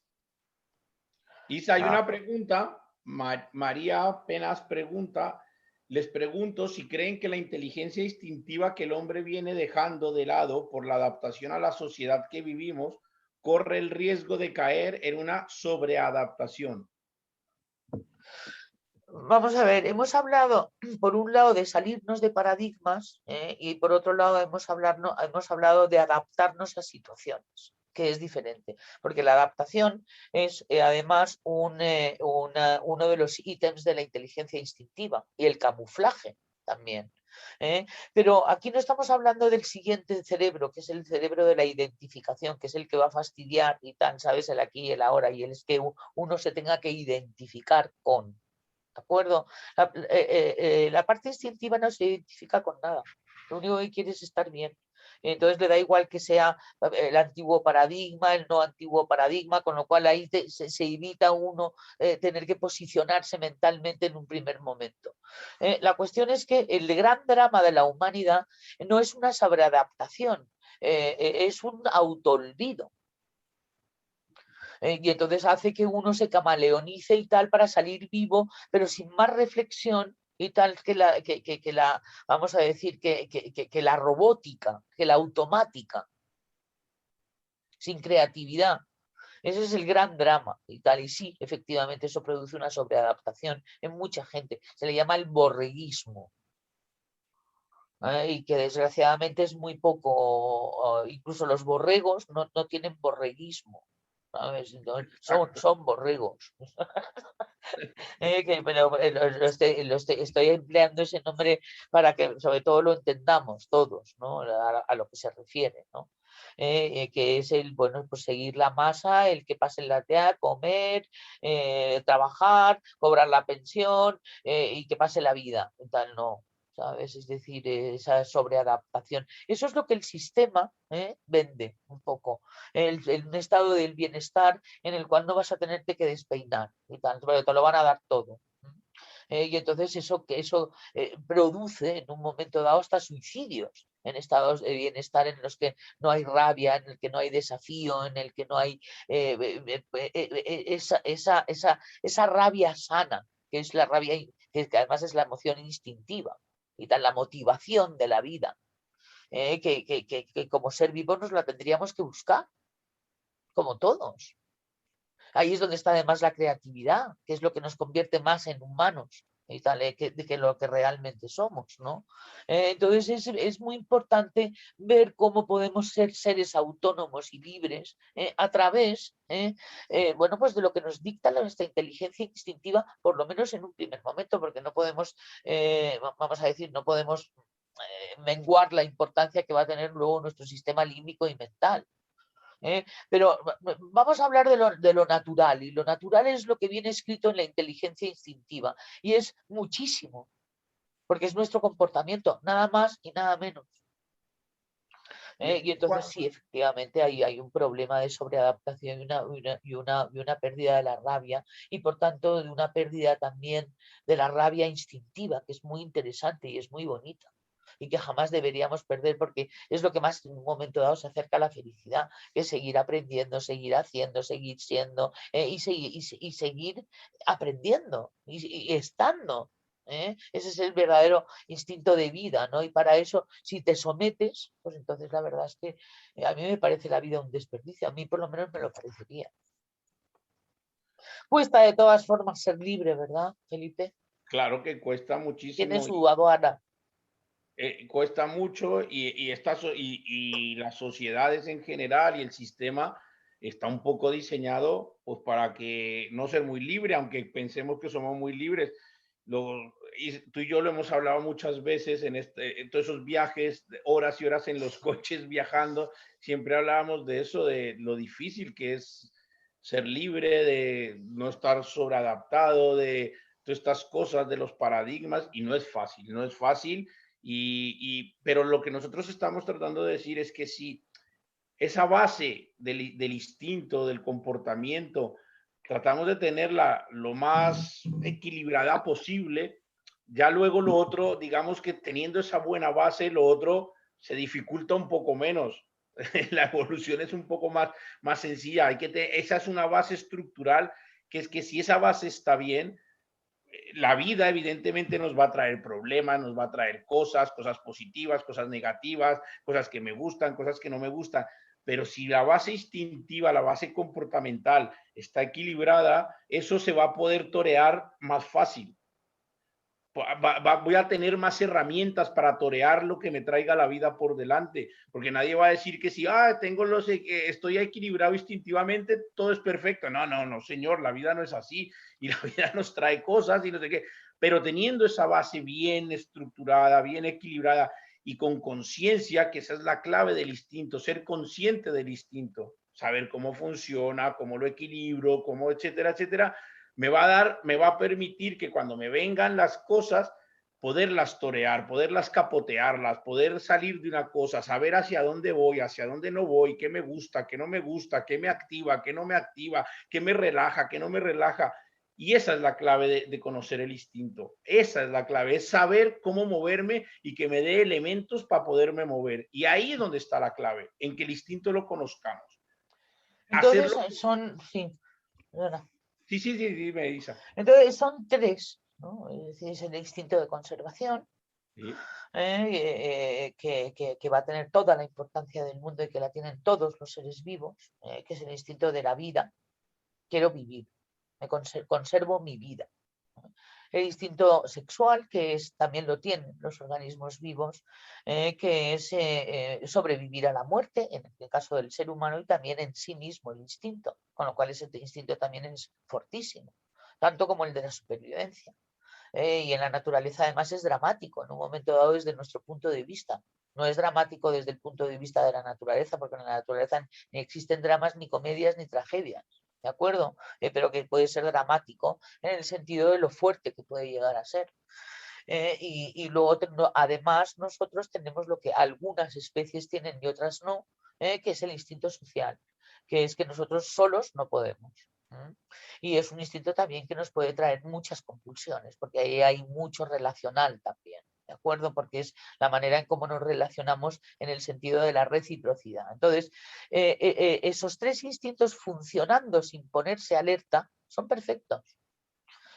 Isa, hay una pregunta, María Penas pregunta, les pregunto si creen que la inteligencia instintiva que el hombre viene dejando de lado por la adaptación a la sociedad que vivimos, corre el riesgo de caer en una sobreadaptación. Vamos a ver, hemos hablado por un lado de salirnos de paradigmas y por otro lado hemos hablado de adaptarnos a situaciones, que es diferente, porque la adaptación es además uno de los ítems de la inteligencia instintiva y el camuflaje también. Pero aquí no estamos hablando del siguiente cerebro, que es el cerebro de la identificación, que es el que va a fastidiar y tan, ¿sabes? El aquí y el ahora, y el es que uno se tenga que identificar con. ¿De acuerdo? La parte instintiva no se identifica con nada. Lo único que quiere es estar bien. Entonces le da igual que sea el antiguo paradigma, el no antiguo paradigma, con lo cual ahí se evita uno tener que posicionarse mentalmente en un primer momento. La cuestión es que el gran drama de la humanidad no es una sobreadaptación, es un autoolvido. Y entonces hace que uno se camaleonice y tal para salir vivo, pero sin más reflexión y tal que vamos a decir, que la robótica, que la automática, sin creatividad. Ese es el gran drama y tal, y sí, efectivamente eso produce una sobreadaptación en mucha gente. Se le llama el borreguismo. Y que desgraciadamente es muy poco, incluso los borregos no tienen borreguismo. ¿Sabes? Son borregos. Pero estoy empleando ese nombre para que sobre todo lo entendamos todos, ¿no? A lo que se refiere, ¿no? Que es el, bueno, pues seguir la masa, el que pase el latear, comer, trabajar, cobrar la pensión y que pase la vida, tal, no. ¿Sabes? Es decir, esa sobreadaptación. Eso es lo que el sistema vende un poco. Un estado del bienestar en el cual no vas a tenerte que despeinar y tal, pero te lo van a dar todo. Y entonces eso produce en un momento dado hasta suicidios en estados de bienestar en los que no hay rabia, en el que no hay desafío, en el que no hay esa rabia sana, que es la rabia, que además es la emoción instintiva y tal, la motivación de la vida, que como ser vivo nos la tendríamos que buscar, como todos. Ahí es donde está además la creatividad, que es lo que nos convierte más en humanos. y tal, de lo que realmente somos, ¿no? Entonces es muy importante ver cómo podemos ser seres autónomos y libres a través, bueno, pues de lo que nos dicta nuestra inteligencia instintiva, por lo menos en un primer momento, porque no podemos, vamos a decir, no podemos menguar la importancia que va a tener luego nuestro sistema límbico y mental. Pero vamos a hablar de lo natural, y lo natural es lo que viene escrito en la inteligencia instintiva, y es muchísimo, porque es nuestro comportamiento, nada más y nada menos. Y entonces sí, efectivamente hay un problema de sobreadaptación y una pérdida de la rabia, y por tanto de una pérdida también de la rabia instintiva, que es muy interesante y es muy bonita, y que jamás deberíamos perder, porque es lo que más en un momento dado se acerca a la felicidad, que es seguir aprendiendo, seguir haciendo, seguir siendo y seguir aprendiendo y estando. Ese es el verdadero instinto de vida, ¿no? Y para eso, si te sometes, pues entonces la verdad es que a mí me parece la vida un desperdicio, a mí por lo menos me lo parecería. Cuesta de todas formas ser libre, ¿verdad, Felipe? Claro que cuesta Tiene muchísimo. su aduana. Cuesta mucho y las sociedades en general y el sistema está un poco diseñado pues, para que no ser muy libre, aunque pensemos que somos muy libres. Y tú y yo lo hemos hablado muchas veces en todos esos viajes, horas y horas en los coches viajando, siempre hablábamos de eso, de lo difícil que es ser libre, de no estar sobreadaptado, de todas estas cosas, de los paradigmas, y no es fácil, no es fácil. Pero lo que nosotros estamos tratando de decir es que si esa base del instinto, del comportamiento, tratamos de tenerla lo más equilibrada posible, ya luego lo otro, digamos que teniendo esa buena base, lo otro se dificulta un poco menos. La evolución es un poco más sencilla. Esa es una base estructural, que es que si esa base está bien, la vida evidentemente nos va a traer problemas, nos va a traer cosas positivas, cosas negativas, cosas que me gustan, cosas que no me gustan, pero si la base instintiva, la base comportamental está equilibrada, eso se va a poder torear más fácil. Voy a tener más herramientas para torear lo que me traiga la vida por delante, porque nadie va a decir que si estoy equilibrado instintivamente, todo es perfecto. No, no, no, señor, la vida no es así, y la vida nos trae cosas y no sé qué, pero teniendo esa base bien estructurada, bien equilibrada y con conciencia, que esa es la clave del instinto, ser consciente del instinto, saber cómo funciona, cómo lo equilibro, cómo, etcétera, etcétera, me va a permitir que cuando me vengan las cosas, poderlas torear, poderlas capotearlas, poder salir de una cosa, saber hacia dónde voy, hacia dónde no voy, qué me gusta, qué no me gusta, qué me activa, qué no me activa, qué me relaja, qué no me relaja. Y esa es la clave de conocer el instinto. Esa es la clave, es saber cómo moverme y que me dé elementos para poderme mover. Y ahí es donde está la clave, en que el instinto lo conozcamos. Entonces son, sí, bueno. Sí, dime, Isa. Entonces son tres, ¿no? Es decir, es el instinto de conservación, Sí. que va a tener toda la importancia del mundo y que la tienen todos los seres vivos, que es el instinto de la vida. Quiero vivir, conservo mi vida. El instinto sexual, que también lo tienen los organismos vivos, que es sobrevivir a la muerte, en el caso del ser humano, y también en sí mismo el instinto, con lo cual ese instinto también es fortísimo, tanto como el de la supervivencia. Y en la naturaleza además es dramático, en un momento dado desde nuestro punto de vista. No es dramático desde el punto de vista de la naturaleza, porque en la naturaleza ni existen dramas, ni comedias, ni tragedias. ¿De acuerdo? Pero que puede ser dramático en el sentido de lo fuerte que puede llegar a ser. Y luego, además, nosotros tenemos lo que algunas especies tienen y otras no, que es el instinto social, que es que nosotros solos no podemos. Y es un instinto también que nos puede traer muchas compulsiones, porque ahí hay mucho relacional también. ¿De acuerdo? Porque es la manera en cómo nos relacionamos en el sentido de la reciprocidad. Entonces, esos tres instintos funcionando sin ponerse alerta son perfectos.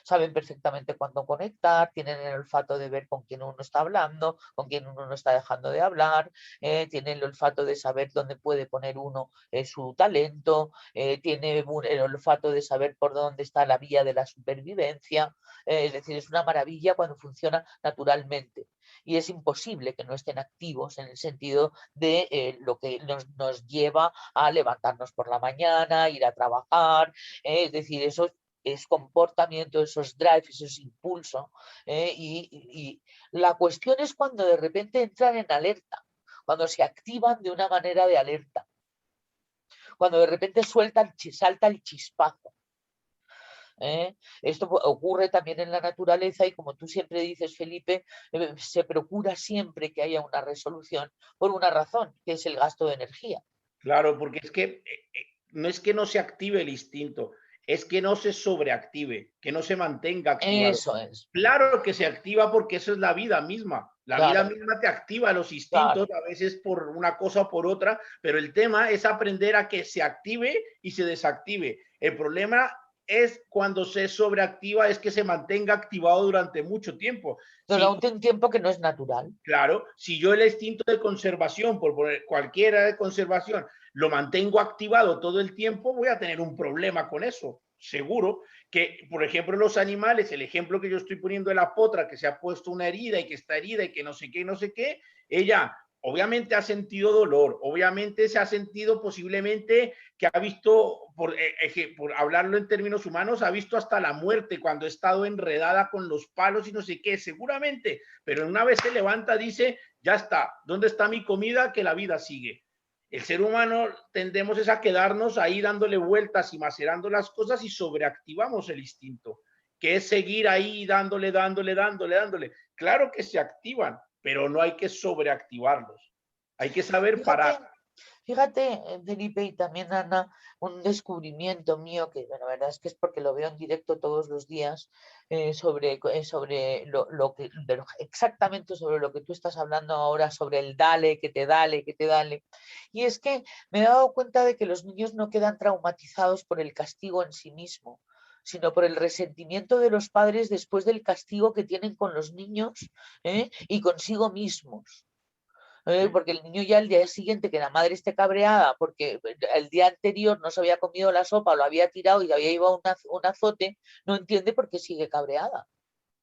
saben perfectamente cuándo conectar, tienen el olfato de ver con quién uno está hablando, con quién uno no está dejando de hablar, tienen el olfato de saber dónde puede poner uno su talento, tiene el olfato de saber por dónde está la vía de la supervivencia, es decir, es una maravilla cuando funciona naturalmente. Y es imposible que no estén activos en el sentido de lo que nos lleva a levantarnos por la mañana, ir a trabajar, es decir, eso es comportamiento, esos drives, esos impulsos. Y la cuestión es cuando de repente entran en alerta, cuando se activan de una manera de alerta, cuando de repente salta el chispazo. Esto ocurre también en la naturaleza y como tú siempre dices, Felipe, se procura siempre que haya una resolución por una razón, que es el gasto de energía. Claro, porque es que no es que no se active el instinto, es que no se sobreactive, que no se mantenga activado. Eso es. Claro que se activa porque eso es la vida misma. La vida Claro. misma te activa los instintos, a veces por una cosa o por otra, pero el tema es aprender a que se active y se desactive. El problema es cuando se sobreactiva, es que se mantenga activado durante mucho tiempo. Durante un tiempo que no es natural. Claro, si yo el instinto de conservación, por poner cualquiera de conservación, lo mantengo activado todo el tiempo, voy a tener un problema con eso. Seguro que, por ejemplo, los animales, el ejemplo que yo estoy poniendo de la potra, que se ha puesto una herida y que está herida y que no sé qué, no sé qué, ella obviamente ha sentido dolor, obviamente se ha sentido posiblemente que ha visto, por hablarlo en términos humanos, ha visto hasta la muerte cuando ha estado enredada con los palos y no sé qué, seguramente, pero una vez se levanta dice, ya está, ¿dónde está mi comida? Que la vida sigue. El ser humano tendemos es a quedarnos ahí dándole vueltas y macerando las cosas y sobreactivamos el instinto, que es seguir ahí dándole. Claro que se activan, pero no hay que sobreactivarlos. Hay que saber parar. Fíjate, Felipe, y también Ana, un descubrimiento mío, que bueno, la verdad es que es porque lo veo en directo todos los días, sobre exactamente sobre lo que tú estás hablando ahora, sobre el dale, que te dale, que te dale. Y es que me he dado cuenta de que los niños no quedan traumatizados por el castigo en sí mismo, sino por el resentimiento de los padres después del castigo que tienen con los niños y consigo mismos. Porque el niño ya el día siguiente que la madre esté cabreada porque el día anterior no se había comido la sopa o lo había tirado y había llevado un azote, no entiende por qué sigue cabreada.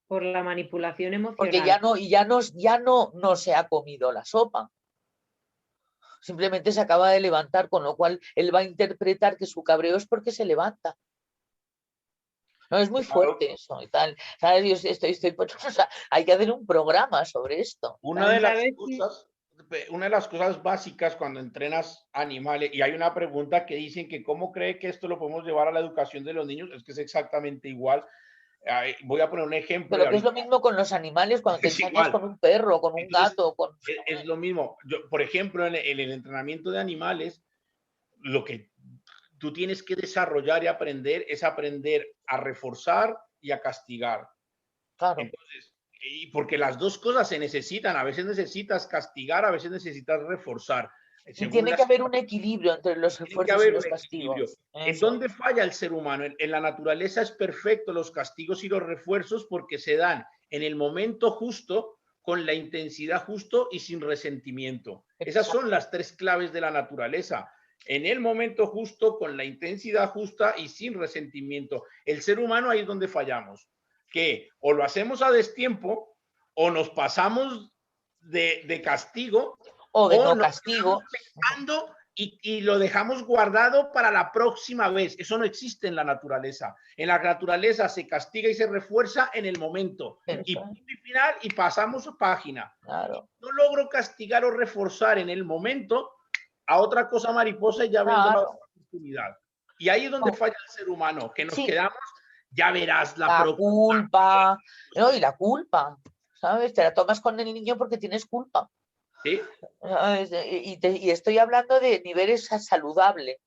Por la manipulación emocional. Porque ya no se ha comido la sopa. Simplemente se acaba de levantar, con lo cual él va a interpretar que su cabreo es porque se levanta. No, es muy fuerte eso y tal. ¿Sabes? Hay que hacer un programa sobre esto. Una de las cosas básicas cuando entrenas animales, y hay una pregunta que dicen que cómo cree que esto lo podemos llevar a la educación de los niños, es que es exactamente igual. Voy a poner un ejemplo. Pero que es lo mismo con los animales cuando te enseñas con un perro, con un gato. Es lo mismo. Por ejemplo, en el entrenamiento de animales, lo que tú tienes que desarrollar y aprender es aprender a reforzar y a castigar. Claro. Entonces, y porque las dos cosas se necesitan, a veces necesitas castigar, a veces necesitas reforzar. Tiene que haber un equilibrio entre los refuerzos y los castigos. ¿En dónde falla el ser humano? En la naturaleza es perfecto los castigos y los refuerzos porque se dan en el momento justo, con la intensidad justo y sin resentimiento. Esas son las tres claves de la naturaleza. En el momento justo, con la intensidad justa y sin resentimiento. El ser humano ahí es donde fallamos. Que o lo hacemos a destiempo o nos pasamos de castigo o de no castigo y lo dejamos guardado para la próxima vez. Eso no existe en la naturaleza. En la naturaleza se castiga y se refuerza en el momento. Y punto y final y pasamos página. Claro. No logro castigar o reforzar en el momento a otra cosa mariposa y ya vendo la oportunidad. Y ahí es donde falla el ser humano, que nos quedamos, ya verás la culpa. No, y la culpa, ¿sabes? Te la tomas con el niño porque tienes culpa. ¿Sí? Y estoy hablando de niveles saludables.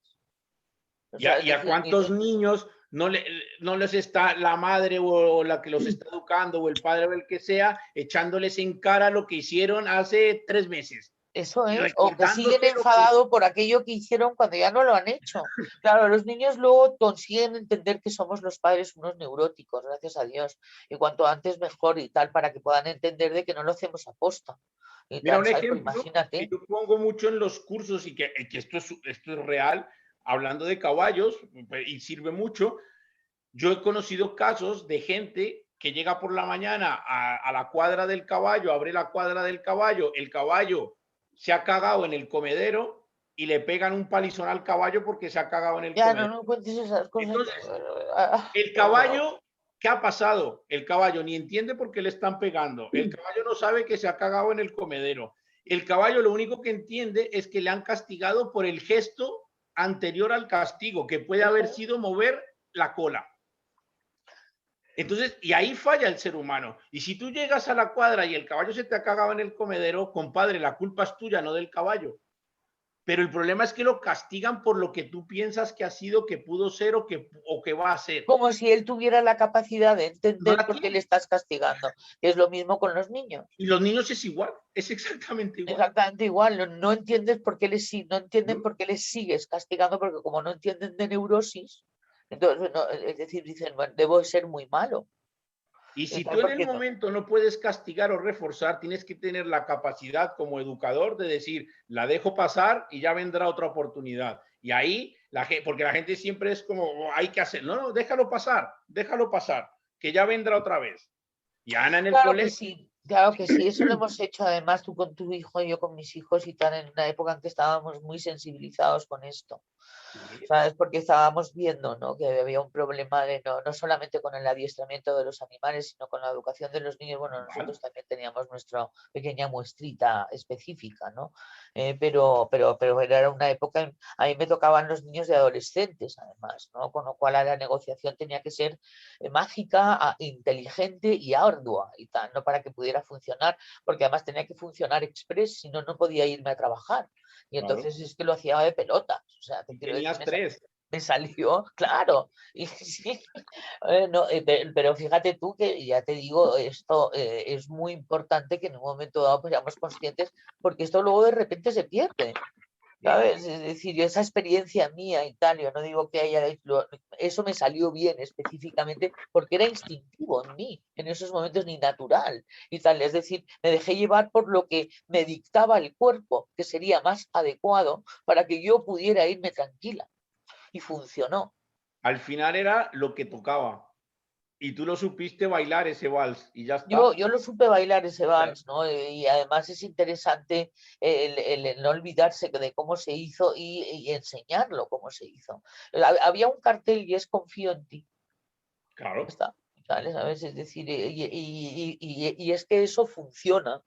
¿Y a cuántos niños no les está la madre o la que los está educando o el padre o el que sea echándoles en cara lo que hicieron hace 3 meses? Eso y es, o que recordándose siguen enfadados por aquello que hicieron cuando ya no lo han hecho. Claro, los niños luego consiguen entender que somos los padres unos neuróticos, gracias a Dios, y cuanto antes mejor y tal, para que puedan entender de que no lo hacemos a posta. Y Mira, tal, un ¿sabes? Pues ejemplo que imagínate. yo pongo mucho en los cursos y que esto es real, hablando de caballos, y sirve mucho. Yo he conocido casos de gente que llega por la mañana a la cuadra del caballo, abre la cuadra del caballo, el caballo se ha cagado en el comedero y le pegan un palizón al caballo porque se ha cagado en el Ya, no, comedero. no cuentes esas cosas. Entonces, el Qué horror. caballo, ¿qué ha pasado? El caballo ni entiende por qué le están pegando. El caballo no sabe que se ha cagado en el comedero. El caballo lo único que entiende es que le han castigado por el gesto anterior al castigo, que puede haber sido mover la cola. Entonces, y ahí falla el ser humano. Y si tú llegas a la cuadra y el caballo se te ha cagado en el comedero, compadre, la culpa es tuya, no del caballo. Pero el problema es que lo castigan por lo que tú piensas que ha sido, que pudo ser o que va a ser. Como si él tuviera la capacidad de No entender la por qué tiene. le estás castigando. Que es lo mismo con los niños. Y los niños es igual, es exactamente igual. Exactamente igual. No entiendes por qué no entienden ¿No? por qué les sigues castigando, porque como no entienden de neurosis, entonces, es decir, dicen, bueno, debo ser muy malo. Y si Tal, tú en el porque no. momento no puedes castigar o reforzar, tienes que tener la capacidad como educador de decir, la dejo pasar y ya vendrá otra oportunidad. Y ahí, porque la gente siempre es como, oh, hay que hacer, no, déjalo pasar, que ya vendrá otra vez. Y Ana en el colegio. Claro que sí, eso lo hemos hecho además tú con tu hijo y yo con mis hijos y tal, en una época en que estábamos muy sensibilizados con esto. Sí, ¿Sabes? Porque estábamos viendo, ¿no?, que había un problema de no solamente con el adiestramiento de los animales, sino con la educación de los niños. Bueno, igual. nosotros también teníamos nuestra pequeña muestrita específica, ¿no? Pero era una época, a mí me tocaban los niños de adolescentes, además, ¿no? Con lo cual la negociación tenía que ser mágica, inteligente y ardua y tal, ¿no? Para que pudiera funcionar, porque además tenía que funcionar express, si no, no podía irme a trabajar. Y Claro. entonces es que lo hacía de pelotas. O sea, te Y quiero decir, tenías 3. me salió, claro. Y sí, no, pero fíjate tú que ya te digo, esto es muy importante que en un momento dado pues, seamos conscientes, porque esto luego de repente se pierde. ¿Sabes? Es decir, esa experiencia mía y tal, yo no digo que eso me salió bien específicamente porque era instintivo en mí, en esos momentos ni natural y tal. Es decir, me dejé llevar por lo que me dictaba el cuerpo, que sería más adecuado para que yo pudiera irme tranquila. Y funcionó. Al final era lo que tocaba. Y tú lo supiste bailar ese vals y ya Yo está. lo supe bailar ese vals, ¿no? Y además es interesante el no olvidarse de cómo se hizo y enseñarlo cómo se hizo. Había un cartel y es confío en ti. Claro. Está, ¿sabes? Es decir, y es que eso funciona.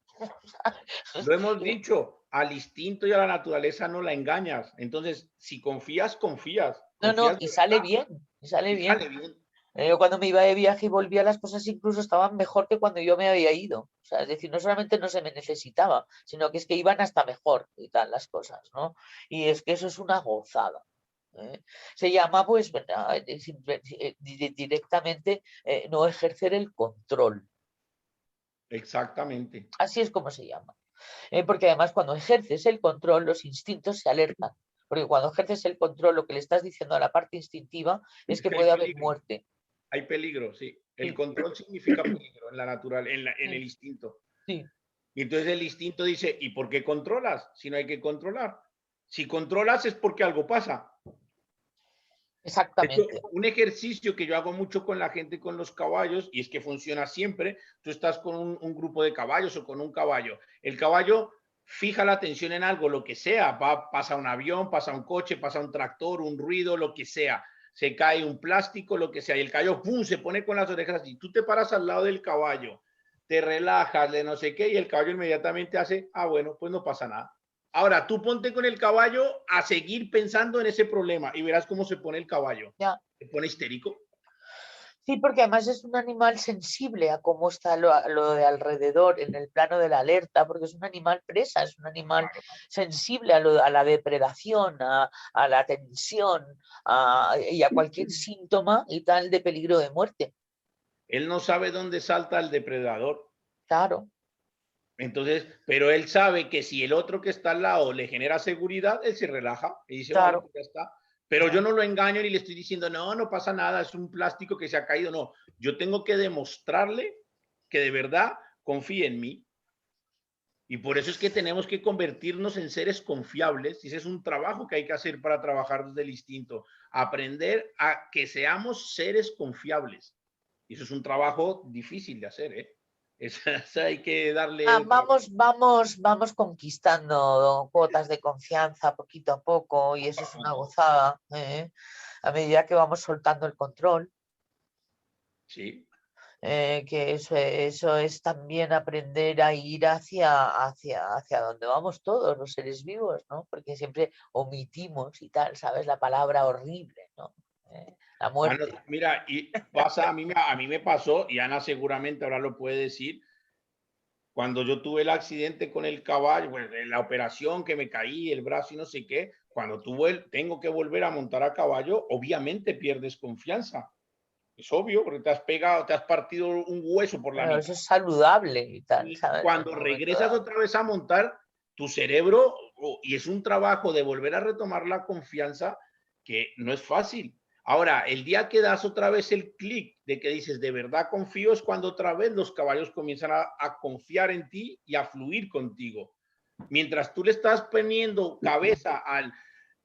Lo hemos dicho, al instinto y a la naturaleza no la engañas. Entonces, si confías, confías. No, Confías de y sale verdad bien, y sale y bien. sale bien. Yo cuando me iba de viaje y volvía, las cosas incluso estaban mejor que cuando yo me había ido. O sea, es decir, no solamente no se me necesitaba, sino que es que iban hasta mejor y tal las cosas, ¿no? Y es que eso es una gozada. ¿Eh? Se llama, pues, directamente no ejercer el control. Exactamente. Así es como se llama. Porque además cuando ejerces el control, los instintos se alertan. Porque cuando ejerces el control, lo que le estás diciendo a la parte instintiva es Es que que hay puede haber peligro. muerte. Hay peligro, sí. El Sí, control significa peligro en la natural, en el sí, instinto. sí, Y entonces el instinto dice, ¿y por qué controlas? Si no hay que controlar. Si controlas es porque algo pasa. De hecho, exactamente. un ejercicio que yo hago mucho con la gente con los caballos, y es que funciona siempre, tú estás con un grupo de caballos o con un caballo. El caballo fija la atención en algo, lo que sea, pasa un avión, pasa un coche, pasa un tractor, un ruido, lo que sea. Se cae un plástico, lo que sea, y el caballo, ¡pum!, se pone con las orejas así. Tú te paras al lado del caballo, te relajas, de no sé qué, y el caballo inmediatamente hace, ah, bueno, pues no pasa nada. Ahora, tú ponte con el caballo a seguir pensando en ese problema y verás cómo se pone el caballo. Ya. Se pone histérico. Sí, porque además es un animal sensible a cómo está lo de alrededor en el plano de la alerta, porque es un animal presa, es un animal sensible a la depredación, a la tensión y a cualquier síntoma y tal de peligro de muerte. Él no sabe dónde salta el depredador. Claro. Entonces, pero él sabe que si el otro que está al lado le genera seguridad, él se relaja y dice, Claro. vale, pues ya está. Pero yo no lo engaño ni le estoy diciendo, no, no pasa nada, es un plástico que se ha caído. No, yo tengo que demostrarle que de verdad confíe en mí. Y por eso es que tenemos que convertirnos en seres confiables. Y ese es un trabajo que hay que hacer para trabajar desde el instinto. Aprender a que seamos seres confiables. Y eso es un trabajo difícil de hacer, ¿eh? Eso hay que darle... Vamos conquistando cuotas de confianza poquito a poco y eso es una gozada, ¿eh? A medida que vamos soltando el control. Sí. Que eso es también aprender a ir hacia donde vamos todos los seres vivos, ¿no? Porque siempre omitimos y tal, ¿sabes? La palabra horrible, ¿no? La muerte. Mira, y pasa, a mí me pasó, y Ana seguramente ahora lo puede decir, cuando yo tuve el accidente con el caballo, pues, la operación que me caí, el brazo y no sé qué, cuando tengo que volver a montar a caballo, obviamente pierdes confianza. Es obvio, porque te has pegado, te has partido un hueso por la Pero mitad. eso es saludable y tal, Y ¿sabes? cuando regresas otra vez a montar, tu cerebro, y es un trabajo de volver a retomar la confianza, que no es fácil. Ahora, el día que das otra vez el clic de que dices, de verdad confío, es cuando otra vez los caballos comienzan a confiar en ti y a fluir contigo. Mientras tú le estás poniendo cabeza al,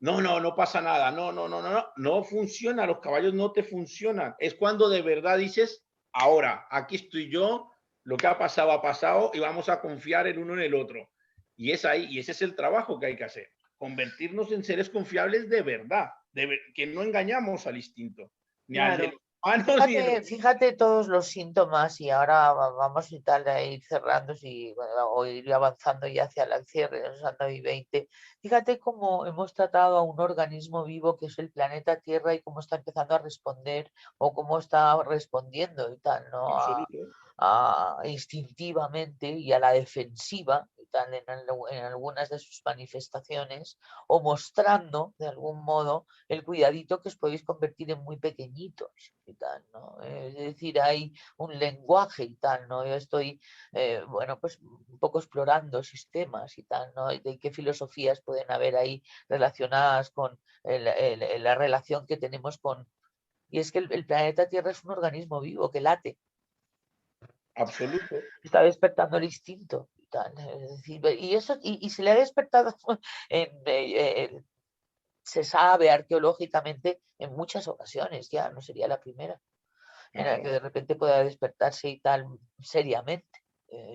no pasa nada, no funciona, los caballos no te funcionan. Es cuando de verdad dices, ahora, aquí estoy yo, lo que ha pasado y vamos a confiar el uno en el otro. Y es ahí, y ese es el trabajo que hay que hacer, convertirnos en seres confiables de verdad, que no engañamos al instinto, ni al de los humanos, ni de los... Fíjate todos los síntomas y ahora vamos y tal a ir cerrando o ir avanzando ya hacia el cierre de los Santavi 20. Fíjate cómo hemos tratado a un organismo vivo que es el planeta Tierra y cómo está empezando a responder o cómo está respondiendo y tal, ¿no? Instintivamente y a la defensiva y tal, en algunas de sus manifestaciones o mostrando de algún modo el cuidadito que os podéis convertir en muy pequeñitos y tal, ¿no? Es decir, hay un lenguaje y tal, ¿no? Yo estoy, bueno, pues un poco explorando sistemas y tal, ¿no? De qué filosofías pueden haber ahí relacionadas con la relación que tenemos con... Y es que el planeta Tierra es un organismo vivo que late. Absoluto. Está despertando el instinto y tal. Es decir, y se le ha despertado se sabe arqueológicamente en muchas ocasiones, ya no sería la primera, en la que de repente pueda despertarse y tal seriamente.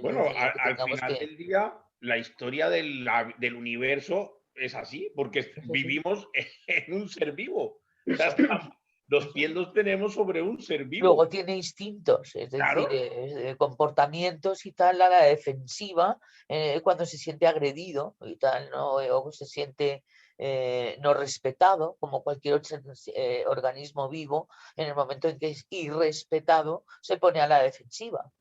Bueno, Que al tengamos final que... del día, la historia del universo es así, porque vivimos en un ser vivo. O sea, los pies los tenemos sobre un ser vivo. Luego tiene instintos, es decir, Claro, comportamientos y tal a la defensiva cuando se siente agredido y tal, ¿no? O se siente no respetado, como cualquier otro organismo vivo, en el momento en que es irrespetado, se pone a la defensiva.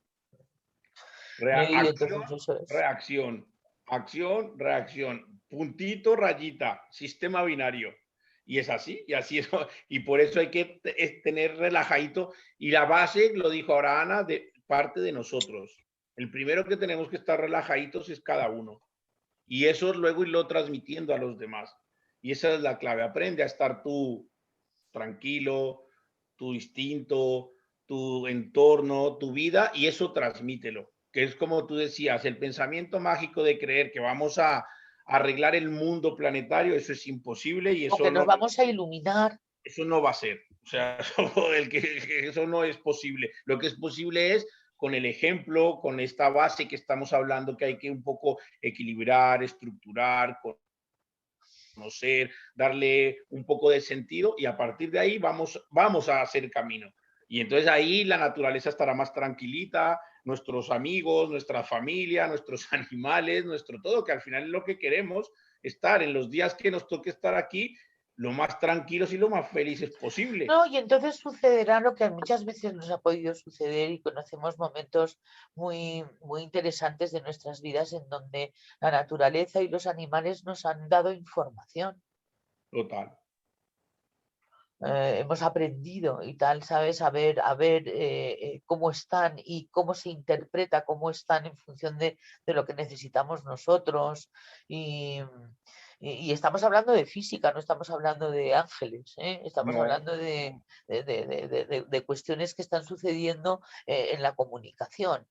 Y acción, entonces eso es. reacción, acción, reacción, puntito, rayita, sistema binario. Y es así, y así es, y por eso hay que tener relajadito. Y la base, lo dijo ahora Ana, de parte de nosotros. El primero que tenemos que estar relajaditos es cada uno. Y eso luego irlo transmitiendo a los demás. Y esa es la clave. Aprende a estar tú tranquilo, tu instinto, tu entorno, tu vida, y eso transmítelo. Que es como tú decías, el pensamiento mágico de creer que vamos a arreglar el mundo planetario, eso es imposible y O que nos vamos a iluminar. eso no va a ser. O sea, eso no es posible. Lo que es posible es con el ejemplo, con esta base que estamos hablando, que hay que un poco equilibrar, estructurar, conocer, darle un poco de sentido y a partir de ahí vamos a hacer camino. Y entonces ahí la naturaleza estará más tranquilita, nuestros amigos, nuestra familia, nuestros animales, nuestro todo, que al final es lo que queremos, estar en los días que nos toque estar aquí lo más tranquilos y lo más felices posible. No, y entonces sucederá lo que muchas veces nos ha podido suceder y conocemos momentos muy, muy interesantes de nuestras vidas en donde la naturaleza y los animales nos han dado información. Total. hemos aprendido y tal, ¿sabes? A ver cómo están y cómo se interpreta, cómo están en función de lo que necesitamos nosotros. Y, y estamos hablando de física, no estamos hablando de ángeles, ¿eh? Estamos No, hablando de cuestiones que están sucediendo en la comunicación.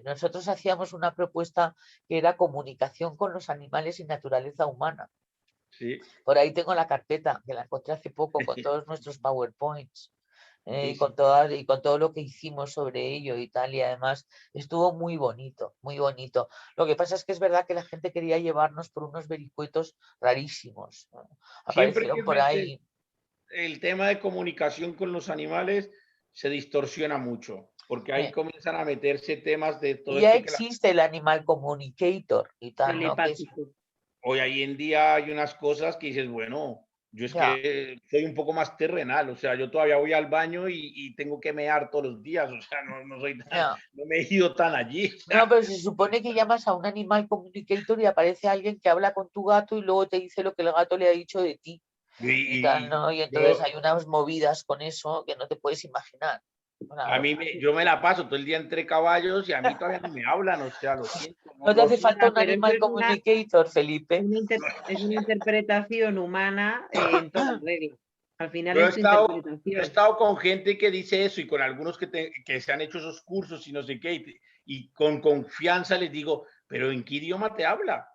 Nosotros hacíamos una propuesta que era comunicación con los animales y naturaleza humana. sí, Por ahí tengo la carpeta, que la encontré hace poco con todos nuestros PowerPoints sí, y sí. con todo lo que hicimos sobre ello y tal. Y además estuvo muy bonito, muy bonito. Lo que pasa es que es verdad que la gente quería llevarnos por unos vericuetos rarísimos, ¿no? Siempre Aparecieron que por metes ahí. el tema de comunicación con los animales, se distorsiona mucho, porque ahí eh, comienzan a meterse temas de todo y ya esto que existe el animal communicator y tal, ¿no? Que es, Telepático. hoy en día hay unas cosas que dices, bueno, yo es ya. que soy un poco más terrenal, o sea, yo todavía voy al baño y tengo que mear todos los días, o sea, no soy tan, Ya. no me he ido tan allí. O No, sea, pero se supone que llamas a un animal communicator y aparece alguien que habla con tu gato y luego te dice lo que el gato le ha dicho de ti y tal, y ¿no? Y entonces yo, hay unas movidas con eso que no te puedes imaginar. a Claro. mí yo me la paso todo el día entre caballos y a mí todavía no me hablan, o sea, lo siento, no, ¿No te hace falta Ya, un pero eso animal es communicator, Felipe? es una interpretación humana en toda regla. Al final Yo es tu he interpretación. estado con gente que dice eso y con algunos que se han hecho esos cursos y no sé qué, y con confianza les digo, pero ¿en qué idioma te habla?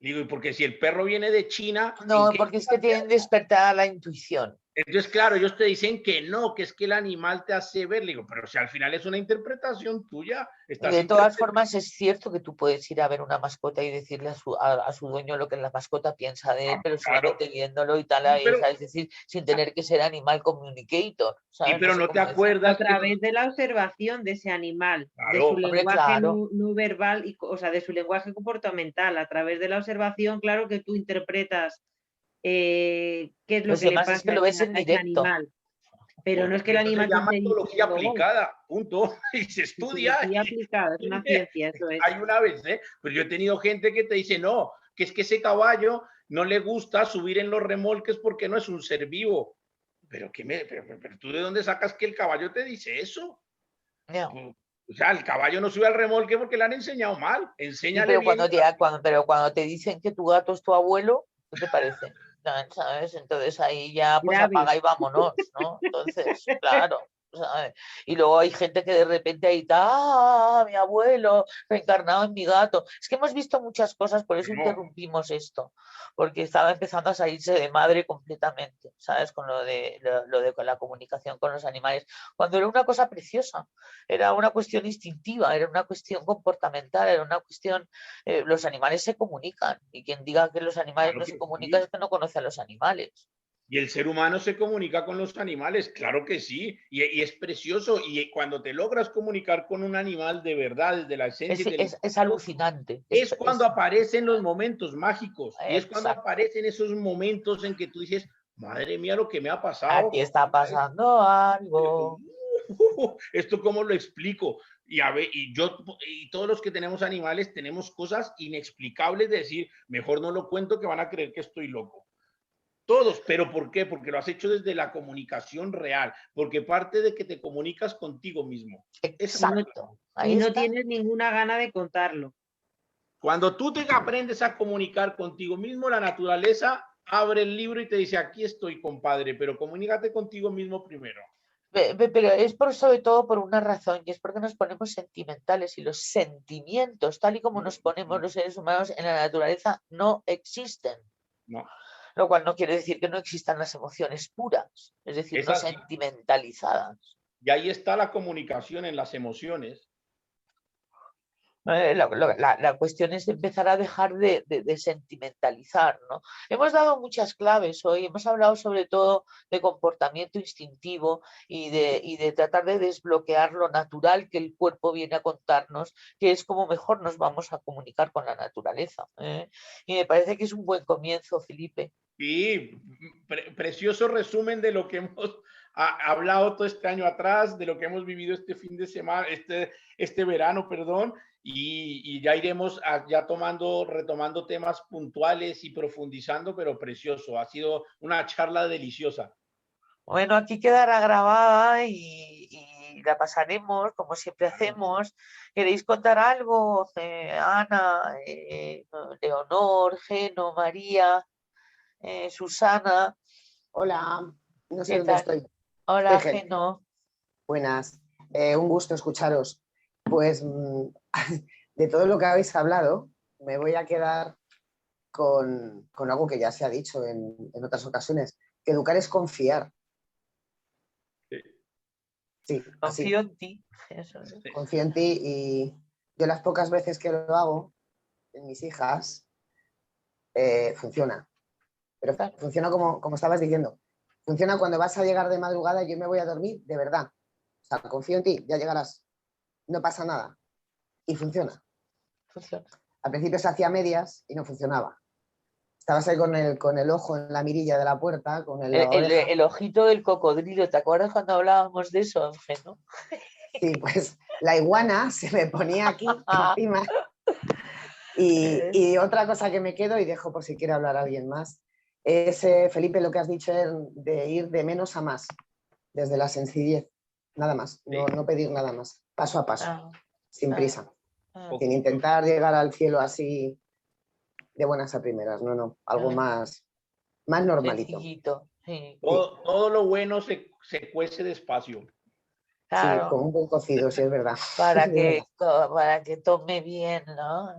Digo, y porque si el perro viene de China, ¿en No, qué porque es idioma que te tienen habla? despertada la intuición. Entonces, claro, ellos te dicen que no, que es que el animal te hace ver. Le digo, pero si al final es una interpretación tuya, estás De todas interpretando. formas, es cierto que tú puedes ir a ver una mascota y decirle a su dueño lo que la mascota piensa de él, pero Claro, solamente viéndolo y tal, sí, pero, ¿sabes? Es decir, sin tener que ser animal communicator, sí, ¿sabes? No pero sé no te cómo decir. A acuerdas que nos, través de la observación de ese animal, de su claro, Hombre, lenguaje claro. no verbal, o sea, de su lenguaje comportamental. A través de la observación, claro que tú interpretas qué es lo Pues que le además es pasa que lo ves en a ese directo. animal. Pero no es que el eso se animal te llama esté etología diciendo, "Oh, aplicada, punto, y se estudia. psicología aplicada, es una ciencia, eso es. Hay una vez, ¿eh? Pero yo he tenido gente que te dice, no, que es que ese caballo no le gusta subir en los remolques porque no es un ser vivo. Pero tú de dónde sacas que el caballo te dice eso? No. O sea, el caballo no sube al remolque porque le han enseñado mal. Sí, Enséñale pero bien. pero cuando te dicen que tu gato es tu abuelo, ¿qué te parece? ¿Sabes? Entonces ahí ya pues Grave. apaga y vámonos, ¿no? Entonces, claro. ¿Sabes? Y luego hay gente que de repente ahí está, ¡ah, mi abuelo reencarnado en mi gato! Es que hemos visto muchas cosas, por eso No, interrumpimos esto, porque estaba empezando a salirse de madre completamente, ¿sabes? Con lo de con la comunicación con los animales, cuando era una cosa preciosa. Era una cuestión instintiva, era una cuestión comportamental, era una cuestión, los animales se comunican y quien diga que los animales claro no se que comunican sí. es que no conoce a los animales. Y el ser humano se comunica con los animales, claro que sí, y es precioso. Y cuando te logras comunicar con un animal de verdad, desde la esencia y del Es instinto, alucinante. es cuando aparecen los momentos mágicos y es cuando Exacto. aparecen esos momentos en que tú dices, madre mía, lo que me ha Aquí pasado. está pasando algo. Esto cómo lo explico. Y, a ver, y yo y todos los que tenemos animales tenemos cosas inexplicables de decir, mejor no lo cuento que van a creer que estoy loco. Todos, pero ¿por qué? Porque lo has hecho desde la comunicación real, porque parte de que te comunicas contigo mismo. Esa es Y no, la Exacto. y Ahí no está. tienes ninguna gana de contarlo. Cuando tú te aprendes a comunicar contigo mismo, la naturaleza abre el libro y te dice, aquí estoy, compadre, pero comunícate contigo mismo primero. Pero es por sobre todo por una razón, y es porque nos ponemos sentimentales y los sentimientos, tal y como No, nos ponemos los seres humanos en la naturaleza, no existen. no, Lo cual no quiere decir que no existan las emociones puras, es decir, es no así. sentimentalizadas. Y ahí está la comunicación en las emociones. La cuestión es empezar a dejar de sentimentalizar, ¿no? Hemos dado muchas claves hoy, hemos hablado sobre todo de comportamiento instintivo y de tratar de desbloquear lo natural que el cuerpo viene a contarnos, que es como mejor nos vamos a comunicar con la naturaleza, ¿eh? Y me parece que es un buen comienzo, Felipe. Y precioso resumen de lo que hemos hablado todo este año atrás, de lo que hemos vivido este fin de semana, este verano, perdón. y ya iremos ya retomando temas puntuales y profundizando, pero precioso. Ha sido una charla deliciosa. Bueno, aquí quedará grabada y la pasaremos como siempre hacemos. ¿Queréis contar algo? Ana, Leonor, Geno, María, Susana. Hola, no sé ¿Qué dónde tal? estoy. Hola, Estoy Geno. Geno. Buenas, un gusto escucharos. Pues de todo lo que habéis hablado, me voy a quedar con algo que ya se ha dicho en otras ocasiones, que educar es confiar. Sí, así. Confío en ti. Eso, ¿no? Confío en ti y yo las pocas veces que lo hago en mis hijas, funciona. Pero Claro. funciona como estabas diciendo. Funciona cuando vas a llegar de madrugada y yo me voy a dormir, de verdad. O sea, confío en ti, ya llegarás. No pasa nada. Y funciona. Funciona. Al principio se hacía medias y no funcionaba. Estabas ahí con el ojo en la mirilla de la puerta, con la oreja. El ojito del cocodrilo, ¿te acuerdas cuando hablábamos de eso, Geno? Sí, pues la iguana se me ponía aquí encima. Y otra cosa que me quedo y dejo por si quiere hablar alguien más, es, Felipe, lo que has dicho de ir de menos a más, desde la sencillez, nada más, no pedir nada más, paso a paso, sin prisa, sin intentar llegar al cielo así de buenas a primeras, no, algo más normalito. Sencillito, sí. Todo lo bueno se cuece despacio. Claro. Sí, como un buen cocido, sí, es verdad. Para Es verdad. que tome bien, ¿no?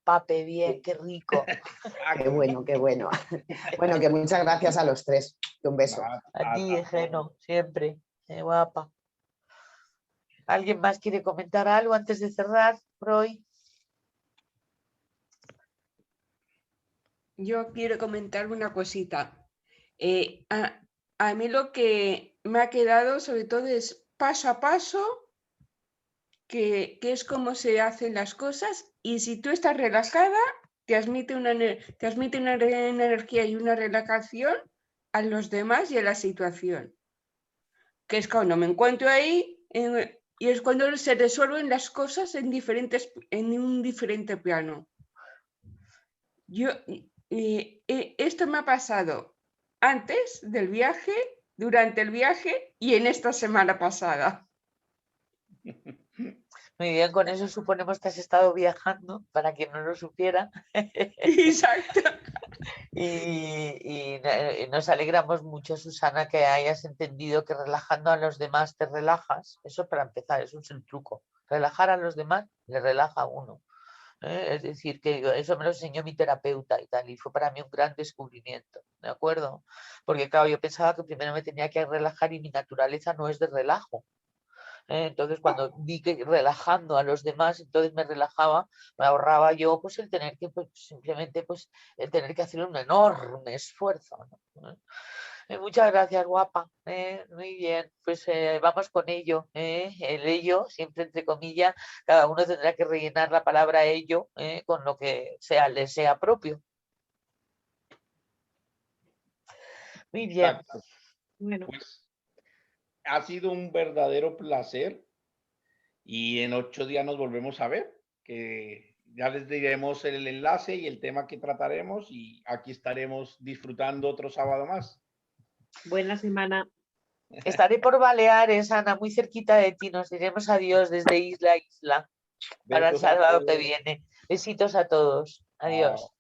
Pape bien, qué rico. Qué bueno, qué bueno. Bueno, que muchas gracias a los tres. Un beso. A ti, Geno, siempre. Guapa. ¿Alguien más quiere comentar algo antes de cerrar por hoy? Yo quiero comentar una cosita. A mí lo que me ha quedado sobre todo es paso a paso, que es como se hacen las cosas, y si tú estás relajada, transmite una energía y una relajación a los demás y a la situación. Que es cuando me encuentro ahí y es cuando se resuelven las cosas en un diferente plano. Esto me ha pasado antes del viaje, durante el viaje y en esta semana pasada. Muy bien, con eso suponemos que has estado viajando, para quien no lo supiera. Exacto. Y nos alegramos mucho, Susana, que hayas entendido que relajando a los demás te relajas. Eso para empezar, eso es el truco. Relajar a los demás le relaja a uno. Es decir, que eso me lo enseñó mi terapeuta y tal, y fue para mí un gran descubrimiento, ¿de acuerdo? Porque claro, yo pensaba que primero me tenía que relajar y mi naturaleza no es de relajo. Entonces, cuando vi que relajando a los demás, entonces me relajaba, me ahorraba yo pues el tener que simplemente pues el tener que hacer un enorme esfuerzo, ¿no? Muchas gracias, guapa. Muy bien, pues vamos con ello. El ello, siempre entre comillas, cada uno tendrá que rellenar la palabra ello con lo que le sea propio. Muy bien. Exacto. Bueno. Pues ha sido un verdadero placer y en 8 días nos volvemos a ver, que ya les diremos el enlace y el tema que trataremos y aquí estaremos disfrutando otro sábado más. Buena semana. Estaré por Baleares, Ana, muy cerquita de ti. Nos diremos adiós desde isla a isla para el Besos a sábado que todos. viene. Besitos a todos. Adiós. Chao.